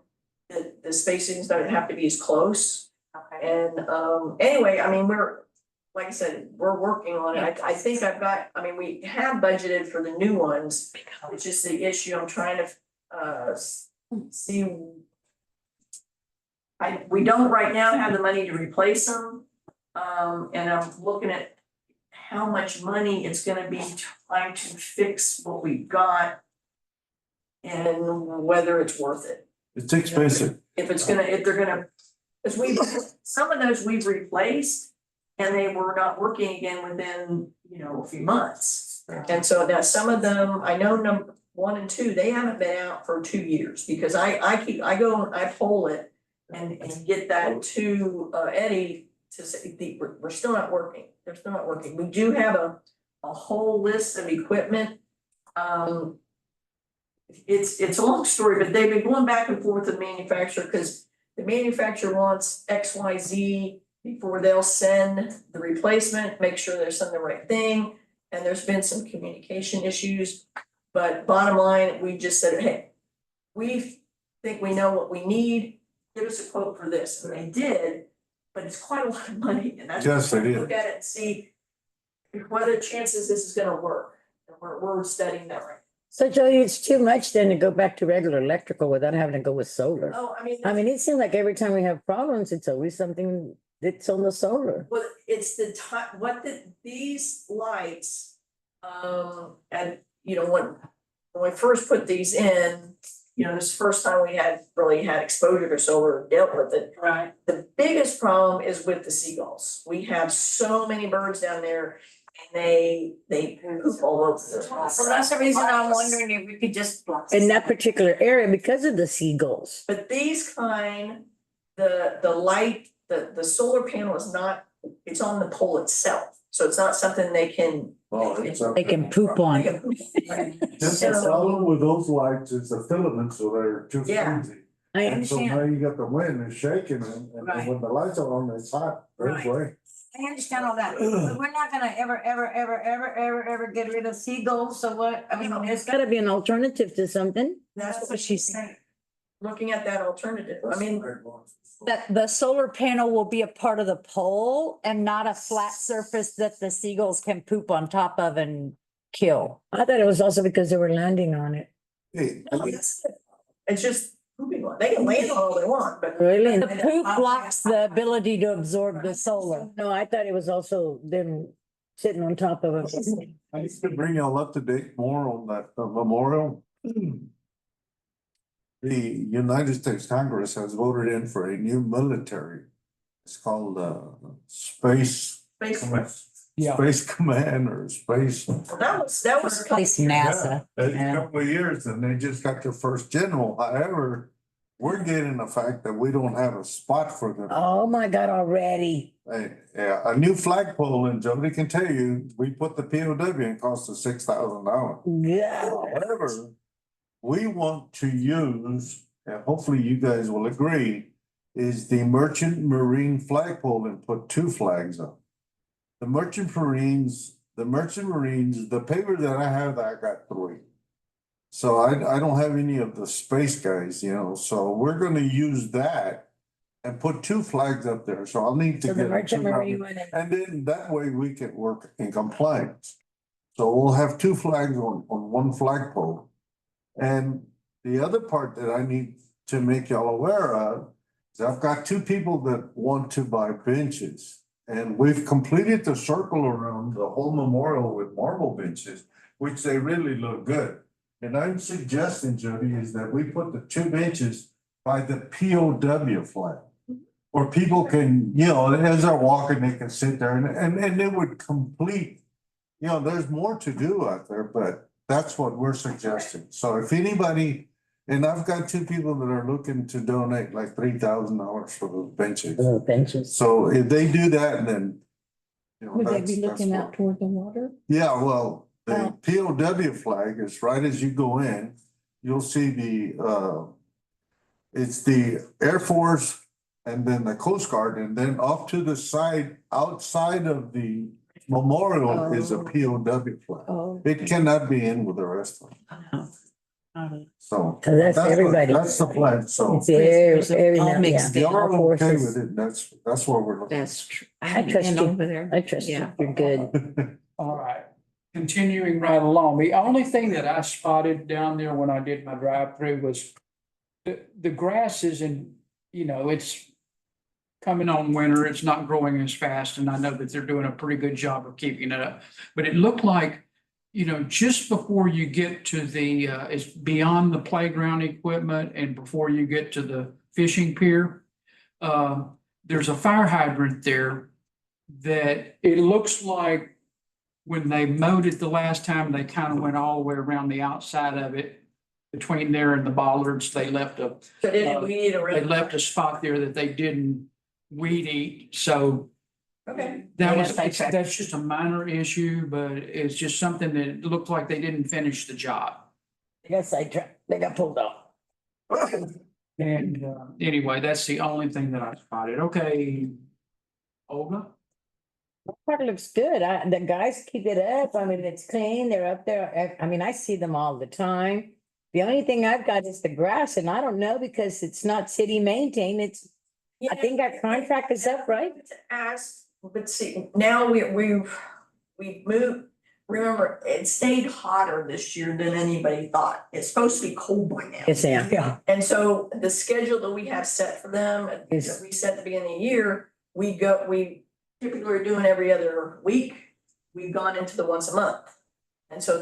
Speaker 5: the spacings don't have to be as close.
Speaker 6: Okay.
Speaker 5: And, anyway, I mean, like I said, we're working on it. I think we have budgeted for the new ones. It's just the issue, I'm trying to, see. We don't right now have the money to replace them. And I'm looking at how much money it's gonna be trying to fix what we've got. And whether it's worth it.
Speaker 7: It's expensive.
Speaker 5: If they're gonna, because some of those we've replaced. And they were not working again within, a few months. And so now some of them, I know number 1 and 2, they haven't been out for 2 years because I go and I poll it and get that to Eddie to say, we're still not working. They're still not working. We do have a whole list of equipment. It's a long story, but they've been going back and forth with the manufacturer because the manufacturer wants XYZ before they'll send the replacement, make sure they're sending the right thing. And there's been some communication issues, but bottom line, we just said, hey, we think we know what we need, give us a quote for this, and they did, but it's quite a lot of money, and that's.
Speaker 7: Yes, it is.
Speaker 5: Look at it and see what are the chances this is gonna work, and we're studying that right.
Speaker 2: So Joey, it's too much then to go back to regular electrical without having to go with solar.
Speaker 5: Oh,
Speaker 2: It seems like every time we have problems, it's always something that's on the solar.
Speaker 5: Well, it's the time, these lights, and when we first put these in, this is the first time we really had exposure to solar, dealt with it.
Speaker 1: Right.
Speaker 5: The biggest problem is with the seagulls. We have so many birds down there and they poop all over the place.
Speaker 1: So that's the reason I'm wondering if we could just.
Speaker 2: In that particular area because of the seagulls.
Speaker 5: But these kind, the light, the solar panel is not, it's on the pole itself. So it's not something they can.
Speaker 2: They can poop on.
Speaker 7: Just the problem with those lights is the filaments, so they're too
Speaker 5: Yeah.
Speaker 7: flimsy.
Speaker 2: I
Speaker 7: And so now
Speaker 2: understand,
Speaker 7: you got the wind is shaking and
Speaker 1: Right.
Speaker 7: when the lights are on, it's hot,
Speaker 1: Right.
Speaker 7: right?
Speaker 1: I understand all that, but we're not gonna ever get rid of seagulls, so what,
Speaker 2: there's gotta be an alternative to something.
Speaker 5: That's what she's saying. Looking at that alternative,
Speaker 8: That the solar panel will be a part of the pole and not a flat surface that the seagulls can poop on top of and kill.
Speaker 2: I thought it was also because they were landing on it.
Speaker 7: Hey,
Speaker 5: it's just pooping on, they can land on all they want, but.
Speaker 2: Really?
Speaker 8: The poop blocks the ability to absorb the solar.
Speaker 2: No, I thought it was also them sitting on top of it.
Speaker 7: I used to bring y'all up to date more on that memorial. The United States Congress has voted in for a new military. It's called Space.
Speaker 3: Yeah.
Speaker 7: Space Command or Space.
Speaker 5: That was.
Speaker 8: Place NASA.
Speaker 7: Yeah, it's
Speaker 2: Yeah.
Speaker 7: a couple of years and they just got their first general. However, we're getting the fact that we don't have a spot for them.
Speaker 2: Oh my God, already.
Speaker 7: Hey, yeah, a new flagpole and Jody can tell you, we put the POW and cost us $6,000.
Speaker 2: Yeah.
Speaker 7: However, we want to use, and hopefully you guys will agree, is the Merchant Marine flagpole and put 2 flags up. The Merchant Marines, the paper that I have, I got 3. So I don't have any of the space guys, you know, so we're gonna use that and put 2 flags up there, so I'll need to
Speaker 2: So the
Speaker 7: get.
Speaker 2: Merchant
Speaker 7: 2
Speaker 2: Marine one and
Speaker 7: And then that way we can work in compliance. So we'll have 2 flags on 1 flagpole. And the other part that I need to make y'all aware of is I've got 2 people that want to buy benches. And we've completed the circle around the whole memorial with marble benches, which they really look good. And I'm suggesting, Jody, is that we put the 2 benches by the POW flag. Or people can, you know, as they're walking, they can sit there and it would complete. You know, there's more to do out there, but that's what we're suggesting. So if anybody, and I've got 2 people that are looking to donate like $3,000 for those benches.
Speaker 2: little benches.
Speaker 7: So if they do that, then. You know,
Speaker 8: Would they
Speaker 7: that's-
Speaker 8: be looking
Speaker 7: that's
Speaker 8: out
Speaker 7: what-
Speaker 8: toward the water?
Speaker 7: Yeah, well, the
Speaker 8: Oh.
Speaker 7: POW flag is right as you go in, you'll see it's the Air Force and then the Coast Guard, and then off to the side, outside of the memorial is a
Speaker 8: Oh.
Speaker 7: POW flag.
Speaker 8: Oh.
Speaker 7: It cannot be in with the rest of them, so.
Speaker 2: So that's
Speaker 7: what-
Speaker 2: everybody.
Speaker 7: That's the plan, so.
Speaker 2: It's every,
Speaker 9: All
Speaker 2: yeah,
Speaker 9: mixed
Speaker 7: If y'all
Speaker 2: all
Speaker 7: are okay
Speaker 2: forces.
Speaker 7: with it, that's what we're looking.
Speaker 9: That's true.
Speaker 2: I
Speaker 9: haven't
Speaker 2: trust
Speaker 9: been
Speaker 2: you.
Speaker 9: over there.
Speaker 2: I trust you,
Speaker 9: Yeah.
Speaker 2: you're good.
Speaker 3: All right, continuing right along, the only thing that I spotted down there when I did my drive-through was the grass isn't, you know, it's coming on winter, it's not growing as fast, and I know that they're doing a pretty good job of keeping it up. But it looked like, you know, just before you get to the, it's beyond the playground equipment and before you get to the fishing pier, there's a fire hydrant there that it looks like when they mowed it the last time, they kind of went all the way around the outside of it. Between there and the bollards, they left a,
Speaker 5: But we need a.
Speaker 3: they left a spot there that they didn't weed eat, so
Speaker 5: Okay.
Speaker 3: that was,
Speaker 9: Yes, I checked.
Speaker 3: that's just a minor issue, but it's just something that looked like they didn't finish the job.
Speaker 2: Yes, they got pulled off.
Speaker 3: And anyway, that's the only thing that I spotted. Okay. Olga?
Speaker 2: Part looks good. The guys keep it up. I mean, it's clean. They're up there. I mean, I see them all the time. The only thing I've got is the grass and I don't know because it's not city maintained. I think our contract is up, right?
Speaker 5: To ask, but see, now we've moved, remember, it stayed hotter this year than anybody thought. It's supposed to be cold by now.
Speaker 2: Yes, Sam. Yeah.
Speaker 5: And so the schedule that we have set for them,
Speaker 2: Is-
Speaker 5: that we set at the beginning of the year, we typically are doing every other week. We've gone into the once a month. And so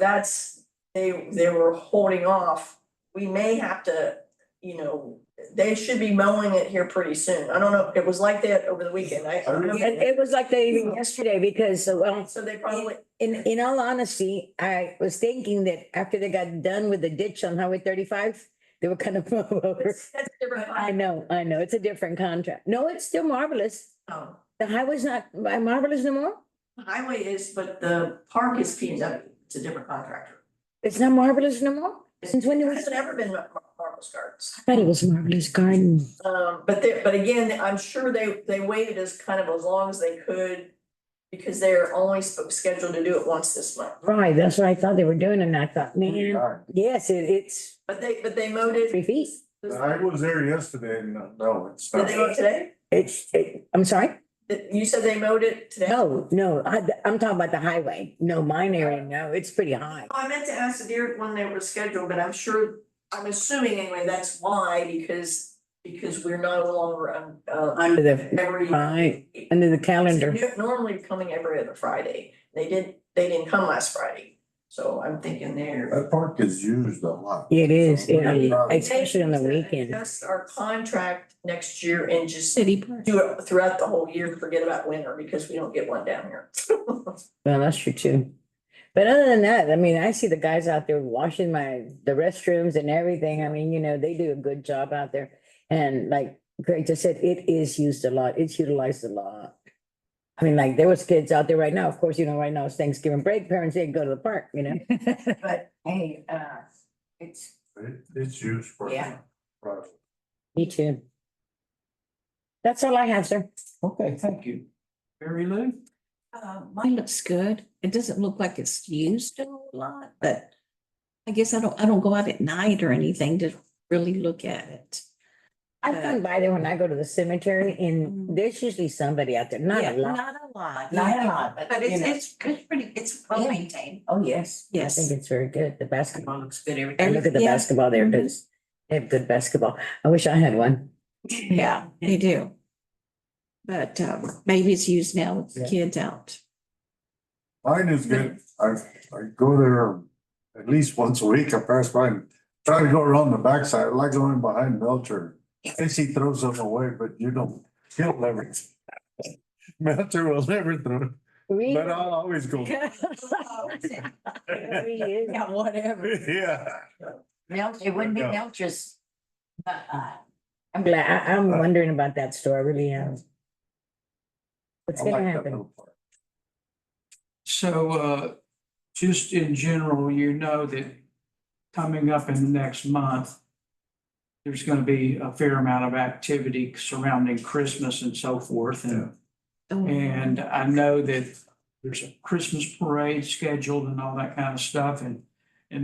Speaker 5: they were holding off. We may have to, you know, they should be mowing it here pretty soon. I don't know, it was like that over the weekend. I don't know.
Speaker 2: And it was like that even yesterday because, well,
Speaker 5: So they probably,
Speaker 2: in all honesty, I was thinking that after they got done with the ditch on Highway 35, they were kind of move over.
Speaker 5: that's different.
Speaker 2: I know, it's a different contract. No, it's still Marvelous.
Speaker 5: Oh,
Speaker 2: The highway's not by Marvelous no more?
Speaker 5: the highway is, but the park is P&W. It's a different contractor.
Speaker 2: It's not Marvelous no more? Since when it was?
Speaker 5: It's never been Marvel's Gardens.
Speaker 2: I thought it was Marvelous Garden.
Speaker 5: But again, I'm sure they waited as kind of as long as they could because they're only scheduled to do it once this month.
Speaker 2: Right, that's what I thought they were doing, and I thought, man, yes, it's
Speaker 5: But they mowed it.
Speaker 2: 3 feet.
Speaker 7: I was there yesterday and no, it's
Speaker 5: Did
Speaker 7: not.
Speaker 5: they mow it today?
Speaker 2: I'm sorry?
Speaker 5: You said they mowed it today?
Speaker 2: No, I'm talking about the highway. No, mine area, no, it's pretty high.
Speaker 5: I meant to ask the deer when they were scheduled, but I'm assuming anyway, that's why, because we're no longer
Speaker 2: Under the,
Speaker 5: every.
Speaker 2: right, under the calendar.
Speaker 5: Normally coming every other Friday. They didn't come last Friday. So I'm thinking there.
Speaker 7: That park is used a lot.
Speaker 2: It is,
Speaker 7: Yeah.
Speaker 2: especially on the weekend.
Speaker 5: Just our contract next year and just
Speaker 9: City park.
Speaker 5: do it throughout the whole year, forget about winter because we don't get one down here.
Speaker 2: Well, that's true too. But other than that, I mean, I see the guys out there washing the restrooms and everything. I mean, they do a good job out there. And like Greg just said, it is used a lot. It's utilized a lot. I mean, like there was kids out there right now. Of course, right now it's Thanksgiving break. Parents, they go to the park,
Speaker 1: But hey, it's
Speaker 7: It's used for.
Speaker 1: Yeah.
Speaker 7: private.
Speaker 2: Me too. That's all I have, sir.
Speaker 3: Okay, thank you. Mary Lou?
Speaker 9: Mine looks good. It doesn't look like it's used a whole lot, but I guess I don't go out at night or anything to really look at it.
Speaker 2: I come by there when I go to the cemetery and there's usually somebody out there, not
Speaker 9: Yeah,
Speaker 2: a lot.
Speaker 9: Not a lot.
Speaker 2: Not a lot,
Speaker 1: But
Speaker 2: you know.
Speaker 1: it's pretty, it's well maintained.
Speaker 2: Oh, yes. I
Speaker 9: Yes.
Speaker 2: think it's very good. The basketball looks good every
Speaker 9: Every-
Speaker 2: time. Look at the
Speaker 9: yeah.
Speaker 2: basketball there.
Speaker 9: Mhm.
Speaker 2: It's- They have good basketball. I wish I had one.
Speaker 9: Yeah, they do. But maybe it's used now with the
Speaker 2: Yeah.
Speaker 9: kids out.
Speaker 7: Mine is good. I go there at least once a week. I pass by and try to go around the backside. I like going behind Melcher. And she throws them away, but he'll never. Melcher will never throw, but I'll always go.
Speaker 2: Yeah,
Speaker 8: whatever.
Speaker 7: Yeah.
Speaker 2: It wouldn't be
Speaker 7: Yeah.
Speaker 2: Melcher's. I'm glad, I'm wondering about that store, I really am. What's
Speaker 7: I
Speaker 2: gonna
Speaker 7: like that
Speaker 2: happen?
Speaker 7: little part.
Speaker 3: So, just in general, you know that coming up in the next month, there's gonna be a fair amount of activity surrounding Christmas and so forth, and I know that there's a Christmas parade scheduled and all that kind of stuff, and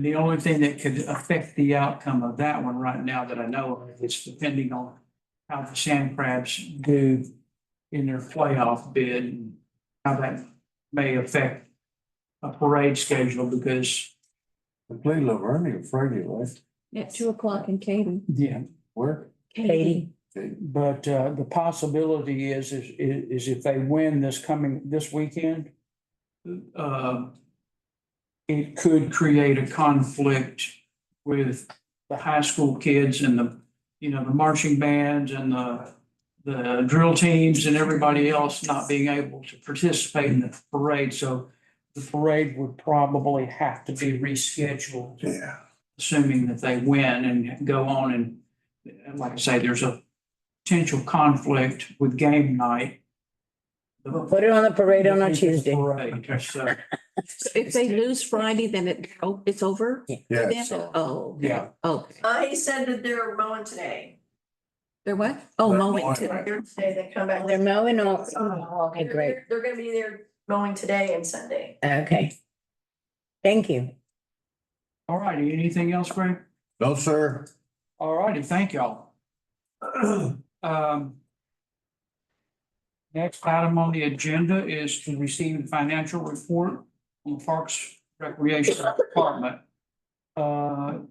Speaker 3: the only thing that could affect the outcome of that one right now that I know of is depending on how the Sand Crabs do in their playoff bid, and how that may affect a parade schedule, because,
Speaker 7: They play Laverne or Friday, right?
Speaker 9: At 2 o'clock in Katy.
Speaker 3: yeah,
Speaker 7: Where?
Speaker 2: Katie,
Speaker 3: but the possibility is if they win this weekend, it could create a conflict with the high school kids and the marching bands and the drill teams and everybody else not being able to participate in the parade. So the parade would probably have to be rescheduled,
Speaker 7: Yeah.
Speaker 3: assuming that they win and go on. And like I say, there's a potential conflict with game night.
Speaker 2: we'll put it on the parade on a Tuesday.
Speaker 3: Parade, so,
Speaker 9: So if they lose Friday, then it's over?
Speaker 7: Yeah,
Speaker 9: Then?
Speaker 7: so.
Speaker 9: Oh, okay.
Speaker 3: Yeah.
Speaker 9: Okay.
Speaker 5: He said that they're mowing today.
Speaker 9: They're what? Oh,
Speaker 7: They're
Speaker 9: mowing
Speaker 7: mowing.
Speaker 9: too.
Speaker 5: They're today, they come back.
Speaker 2: They're mowing on, oh, okay, great,
Speaker 5: They're gonna be there mowing today and Sunday.
Speaker 2: okay. Thank you.
Speaker 3: all righty, anything else, Greg?
Speaker 7: No, sir.
Speaker 3: All righty, thank y'all. Next item on the agenda is to receive the financial report on the Parks Recreation Department.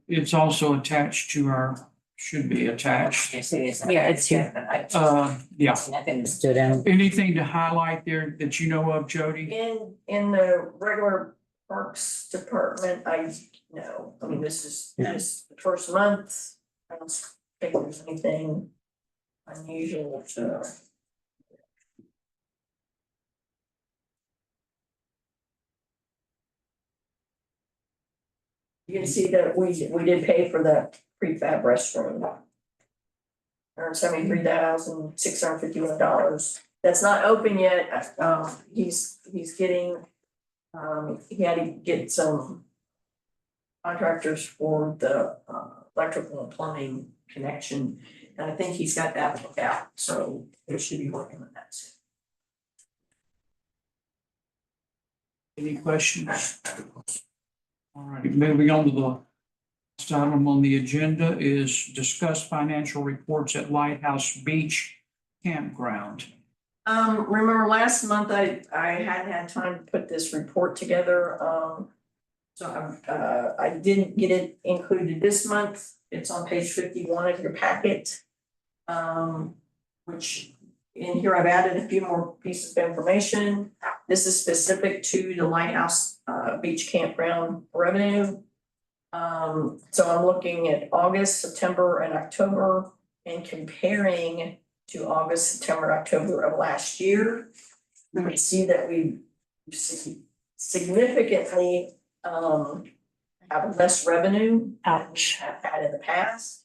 Speaker 3: It's also attached to should be attached.
Speaker 2: Yeah, it's here.
Speaker 3: Yeah,
Speaker 2: Nothing stood out.
Speaker 3: anything to highlight there that you know of, Jody?
Speaker 5: In the regular Parks Department, I mean, this is just the first month. I don't think there's anything unusual to. You can see that we did pay for the prefab restroom. $173,651. That's not open yet. He's getting, he had to get some contractors for the electrical and plumbing connection. And I think he's got that worked out, so they should be working on that soon.
Speaker 3: Any questions? All right, moving on to the next item on the agenda is discuss financial reports at Lighthouse Beach Campground.
Speaker 5: Remember last month I hadn't had time to put this report together, so I didn't get it included this month. It's on page 51 of your packet. Which in here I've added a few more pieces of information. This is specific to the Lighthouse Beach Campground revenue. So I'm looking at August, September, and October and comparing to August, September, October of last year. We can see that we significantly have less revenue than we have had in the past.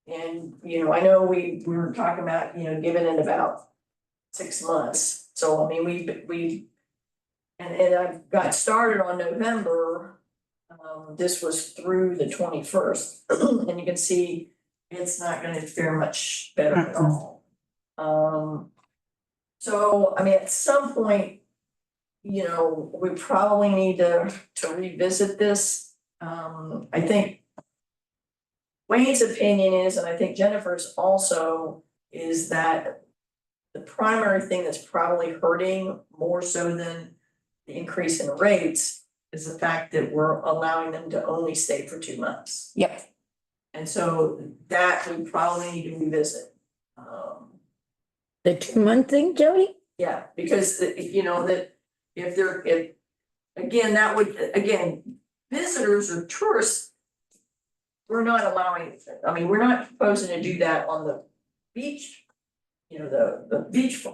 Speaker 5: And, I know we were talking about, giving it about 6 months. So, I mean, we I got started on November This was through the 21st, and you can see it's not gonna fare much better at all. So, I mean, at some point, you know, we probably need to revisit this. I think Wayne's opinion is, and I think Jennifer's also, is that the primary thing that's probably hurting more so than the increase in rates is the fact that we're allowing them to only stay for 2 months.
Speaker 2: Yep.
Speaker 5: And so that we probably need to revisit.
Speaker 2: The 2-month thing, Jody?
Speaker 5: Yeah, because you know, that if again, that would, again, visitors or tourists. We're not allowing, I mean, we're not proposing to do that on the beach. You know, the beach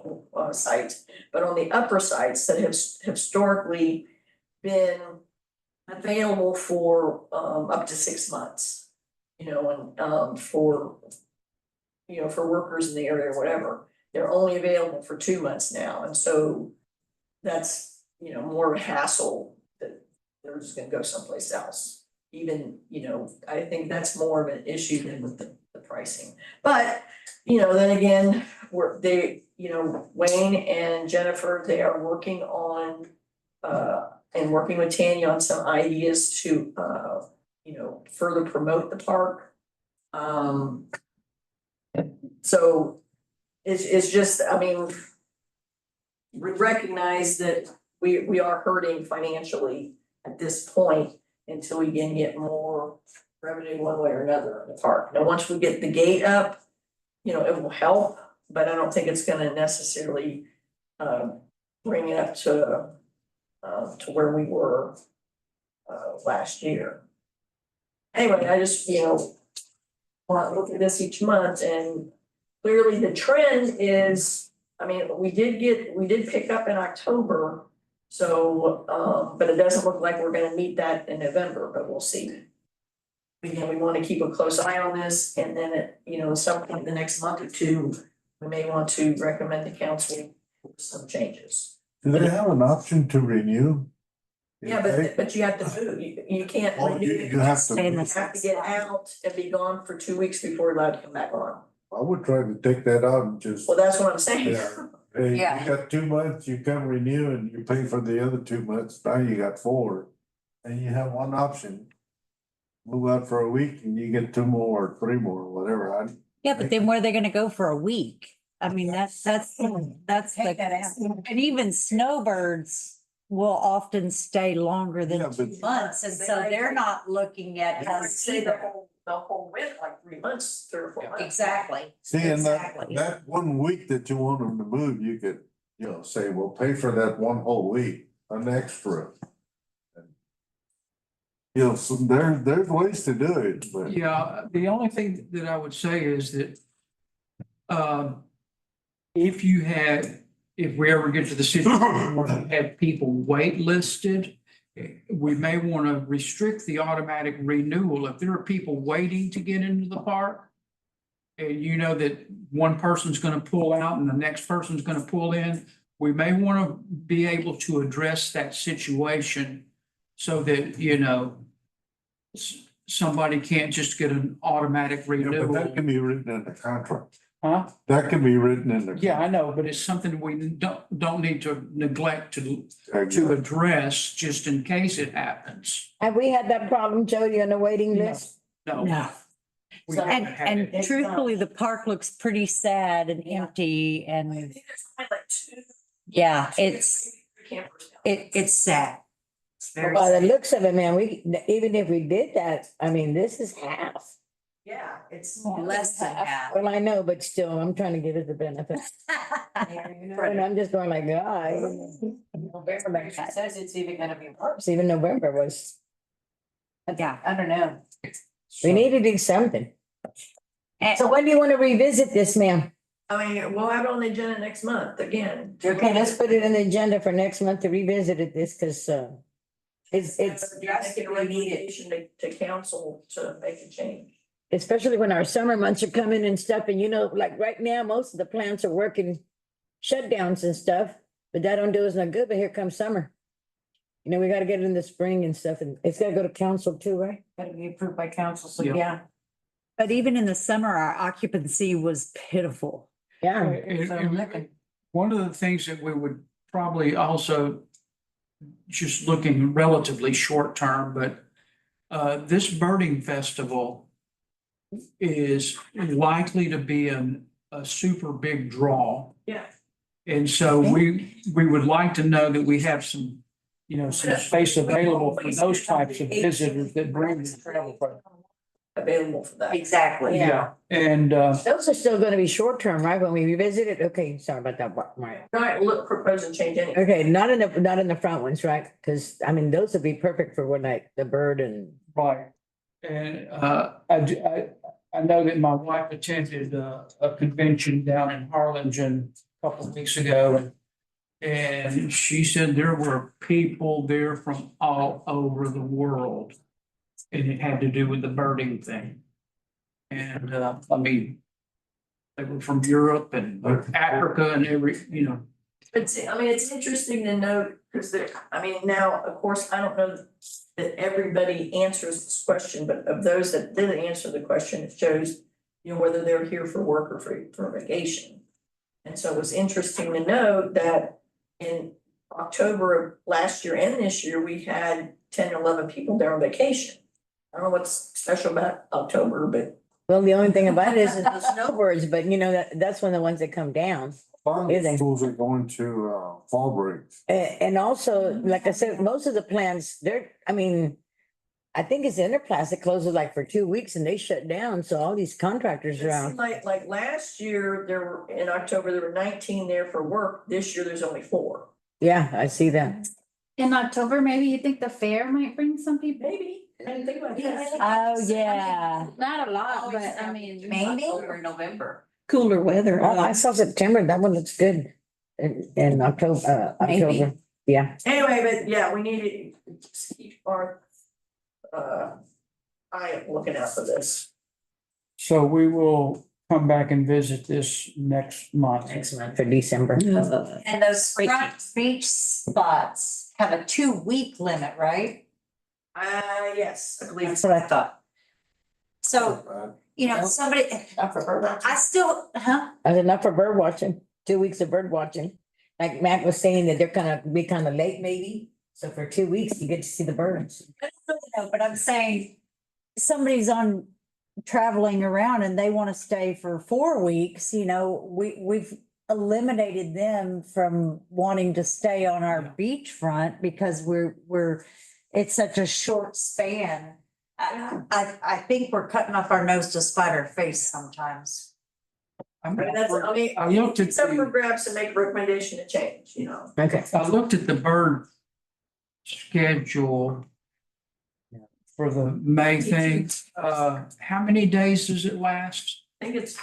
Speaker 5: sites, but on the upper sites that have historically been available for up to 6 months. You know, and for, you know, for workers in the area or whatever, they're only available for 2 months now, and so that's, you know, more of a hassle that they're just gonna go someplace else. Even, you know, I think that's more of an issue than with the pricing, but, you know, then again, you know, Wayne and Jennifer, they are working on, and working with Tanya on some ideas to, you know, further promote the park. So it's just, I mean, we recognize that we are hurting financially at this point until we can get more revenue one way or another in the park. Now, once we get the gate up, you know, it will help, but I don't think it's gonna necessarily bring it up to where we were last year. Anyway, I just, you know, want to look at this each month, and clearly the trend is, I mean, we did pick up in October. So, but it doesn't look like we're gonna meet that in November, but we'll see. Again, we wanna keep a close eye on this, and then at, you know, some point in the next month or two, we may want to recommend the council some changes.
Speaker 7: Do they have an option to renew?
Speaker 5: Yeah, but you have to move, you can't
Speaker 7: Oh,
Speaker 5: renew.
Speaker 7: you have to.
Speaker 8: Stay in the
Speaker 5: You have to get out and be gone for 2 weeks before you're allowed to come back on.
Speaker 7: I would try to take that out and just,
Speaker 5: Well, that's what I'm saying.
Speaker 7: yeah. Hey, you
Speaker 2: Yeah.
Speaker 7: got 2 months, you come renew and you pay for the other 2 months, now you got 4. And you have one option. Move out for a week and you get 2 more, or 3 more, whatever.
Speaker 8: Yeah, but then where are they gonna go for a week? I mean, that's the,
Speaker 2: Take that out.
Speaker 8: and even snowbirds will often stay longer
Speaker 7: Yeah,
Speaker 8: than
Speaker 7: but-
Speaker 8: 2 months, and so they're not looking at
Speaker 5: I would
Speaker 8: us
Speaker 5: say
Speaker 8: either.
Speaker 5: the whole winter, like 3 months, 3 or 4 months.
Speaker 8: Exactly.
Speaker 7: See, in
Speaker 8: Exactly.
Speaker 7: that 1 week that you want them to move, you could, you know, say, well, pay for that 1 whole week, an extra. You know, so there's ways to do it, but.
Speaker 3: Yeah, the only thing that I would say is that if we ever get to the situation where we have people waitlisted, we may want to restrict the automatic renewal. If there are people waiting to get into the park, and you know that one person's going to pull out and the next person's going to pull in, we may want to be able to address that situation so that, you know, somebody can't just get an automatic
Speaker 7: Yeah, but that
Speaker 3: renewal.
Speaker 7: can be written in the contract.
Speaker 3: Huh?
Speaker 7: That can be written in the.
Speaker 3: Yeah, I know, but it's something we don't need to neglect to
Speaker 7: Exactly.
Speaker 3: address just in case it happens.
Speaker 2: Have we had that problem, Jody, on the waiting
Speaker 3: No.
Speaker 2: list?
Speaker 3: No.
Speaker 8: No.
Speaker 3: we
Speaker 5: So-
Speaker 3: haven't had it.
Speaker 8: And truthfully, the park looks pretty sad and empty,
Speaker 5: I
Speaker 8: and
Speaker 5: think there's only like 2.
Speaker 8: yeah, it's
Speaker 5: Campers now.
Speaker 8: it's sad. It's very
Speaker 2: By the
Speaker 8: sad.
Speaker 2: looks of it, man, even if we did that, I mean, this is half.
Speaker 5: Yeah, it's.
Speaker 8: Less than half.
Speaker 2: Well, I know, but still, I'm trying to give it the benefit. And I'm just going like, God.
Speaker 5: November, she says it's even gonna be worse.
Speaker 2: Even November was,
Speaker 8: Yeah.
Speaker 2: I don't know.
Speaker 3: So-
Speaker 2: We need to do something.
Speaker 8: And-
Speaker 2: So when do you want to revisit this, ma'am?
Speaker 5: I mean, we'll have it on the agenda next month again.
Speaker 2: Okay, let's put it in the agenda for next month to revisit it this, because it's
Speaker 5: Make a recommendation to council to make a change.
Speaker 2: especially when our summer months are coming and stuff, and you know, like right now, most of the plants are working shutdowns and stuff, but that don't do us no good, but here comes summer. You know, we gotta get it in the spring and stuff, and it's gotta go to council too, right?
Speaker 1: Gotta be approved by council, so
Speaker 3: Yeah.
Speaker 1: yeah.
Speaker 8: But even in the summer, our occupancy was pitiful.
Speaker 2: Yeah.
Speaker 3: And one of the things that we would probably also, just looking relatively short term, but this birding festival is likely to be a super big draw.
Speaker 5: Yeah.
Speaker 3: And so we would like to know that we have some, some space available for those types of visitors that bring the travel. program.
Speaker 5: Available for that.
Speaker 1: Exactly.
Speaker 3: Yeah, and
Speaker 2: Those are still gonna be short term, right? When we revisit it, okay, sorry about that, right?
Speaker 5: Not look, propose and change anything.
Speaker 2: Okay, not in the front ones, right? Cause I mean, those would be perfect for when like the bird and,
Speaker 3: right. And I know that my wife attended a convention down in Harlingen a couple of weeks ago. And she said there were people there from all over the world. And it had to do with the birding thing. And I mean, they were from Europe and Africa and
Speaker 5: It's, I mean, it's interesting to note, because there, I mean, now, of course, I don't know that everybody answers this question, but of those that did answer the question, it shows, whether they're here for work or for vacation. And so it was interesting to note that in October of last year and this year, we had 10 or 11 people there on vacation. I don't know what's special about October, but
Speaker 2: well, the only thing about it is the snowbirds, but that's one of the ones that come down.
Speaker 7: Farm schools are going to, fall breaks.
Speaker 2: And also, like I said, most of the plants, I think it's Interplast that closes like for 2 weeks and they shut down, so all these contractors
Speaker 5: it
Speaker 2: are out.
Speaker 5: seemed like last year, in October, there were 19 there for work. This year, there's only 4.
Speaker 2: Yeah, I see that.
Speaker 6: In October, maybe you think the fair might bring some people?
Speaker 5: Maybe. I didn't think about that.
Speaker 8: Oh, yeah.
Speaker 6: Not a lot, but I mean.
Speaker 1: Maybe. Or November.
Speaker 9: Cooler weather.
Speaker 2: Oh, I saw September, that one looks good. In October,
Speaker 9: Maybe.
Speaker 2: yeah.
Speaker 5: Anyway, but yeah, we need to just keep our eye looking out for this.
Speaker 3: so we will come back and visit this next month.
Speaker 2: Next month for December.
Speaker 1: And those
Speaker 9: Great.
Speaker 1: front beach spots have a 2-week limit, right?
Speaker 5: Yes, I believe.
Speaker 1: That's what I thought. So, somebody, I still,
Speaker 2: That's enough for bird watching, 2 weeks of bird watching. Like Matt was saying that they're gonna be kind of late maybe, so for 2 weeks you get to see the birds.
Speaker 1: no, but I'm saying,
Speaker 8: Somebody's on traveling around and they want to stay for 4 weeks, we've eliminated them from wanting to stay on our beachfront because it's such a short span.
Speaker 1: I think we're cutting off our nose to spite our face sometimes.
Speaker 3: I
Speaker 5: I
Speaker 3: looked at
Speaker 5: it's up for
Speaker 3: the,
Speaker 5: grabs to make a recommendation to change,
Speaker 2: Okay.
Speaker 3: I looked at the bird schedule for the May thing. How many days does it last?
Speaker 5: I think it's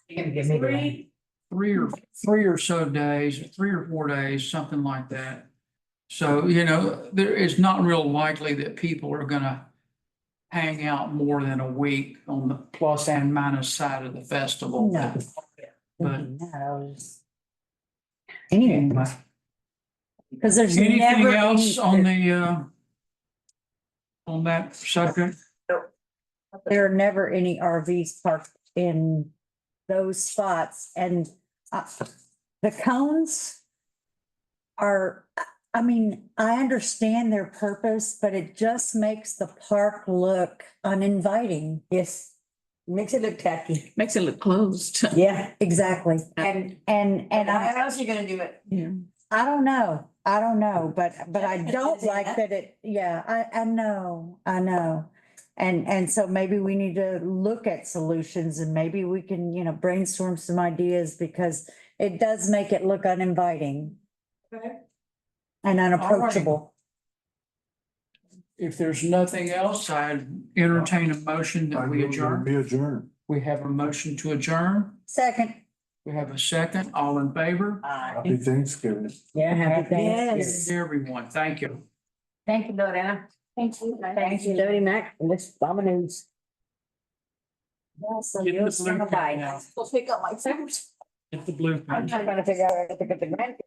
Speaker 2: You're gonna give me the one.
Speaker 5: 3.
Speaker 3: Three or so days, 3 or 4 days, something like that. So, there is not real likely that people are gonna hang out more than a week on the plus and minus side of the festival.
Speaker 8: No.
Speaker 3: But
Speaker 8: Anyway,
Speaker 3: anyway,
Speaker 8: because there's
Speaker 3: anything
Speaker 8: never
Speaker 3: else
Speaker 8: any,
Speaker 3: on that subject?
Speaker 8: there are never any RVs parked in those spots and the cones are, I understand their purpose, but it just makes the park look uninviting.
Speaker 2: Yes, makes it look tacky.
Speaker 9: Makes it look closed.
Speaker 2: Yeah.
Speaker 8: Exactly.
Speaker 1: And
Speaker 8: And
Speaker 1: how
Speaker 8: I
Speaker 1: else are you gonna do it?
Speaker 9: Yeah.
Speaker 8: I don't know, but I don't like that I know. And so maybe we need to look at solutions and maybe we can, brainstorm some ideas because it does make it look uninviting
Speaker 5: Okay.
Speaker 8: and unapproachable.
Speaker 3: If there's nothing else, I'd entertain a motion that we adjourn.
Speaker 7: We adjourn.
Speaker 3: We have a motion to adjourn.
Speaker 8: Second.
Speaker 3: We have a second. All in favor?
Speaker 7: Happy Thanksgiving.
Speaker 2: Yeah, happy Thanksgiving.
Speaker 8: Yes.
Speaker 3: Everyone, thank you.
Speaker 2: Thank you, Lorena.
Speaker 6: Thank you.
Speaker 2: Thank you, Jody Mac, and this News.
Speaker 8: So
Speaker 3: Get the
Speaker 8: you'll
Speaker 3: blue
Speaker 8: send a
Speaker 3: pen
Speaker 8: bite.
Speaker 3: now.
Speaker 6: We'll pick up my favorites.
Speaker 3: Get the blue pen.
Speaker 2: I'm trying to figure out where to pick up the grant.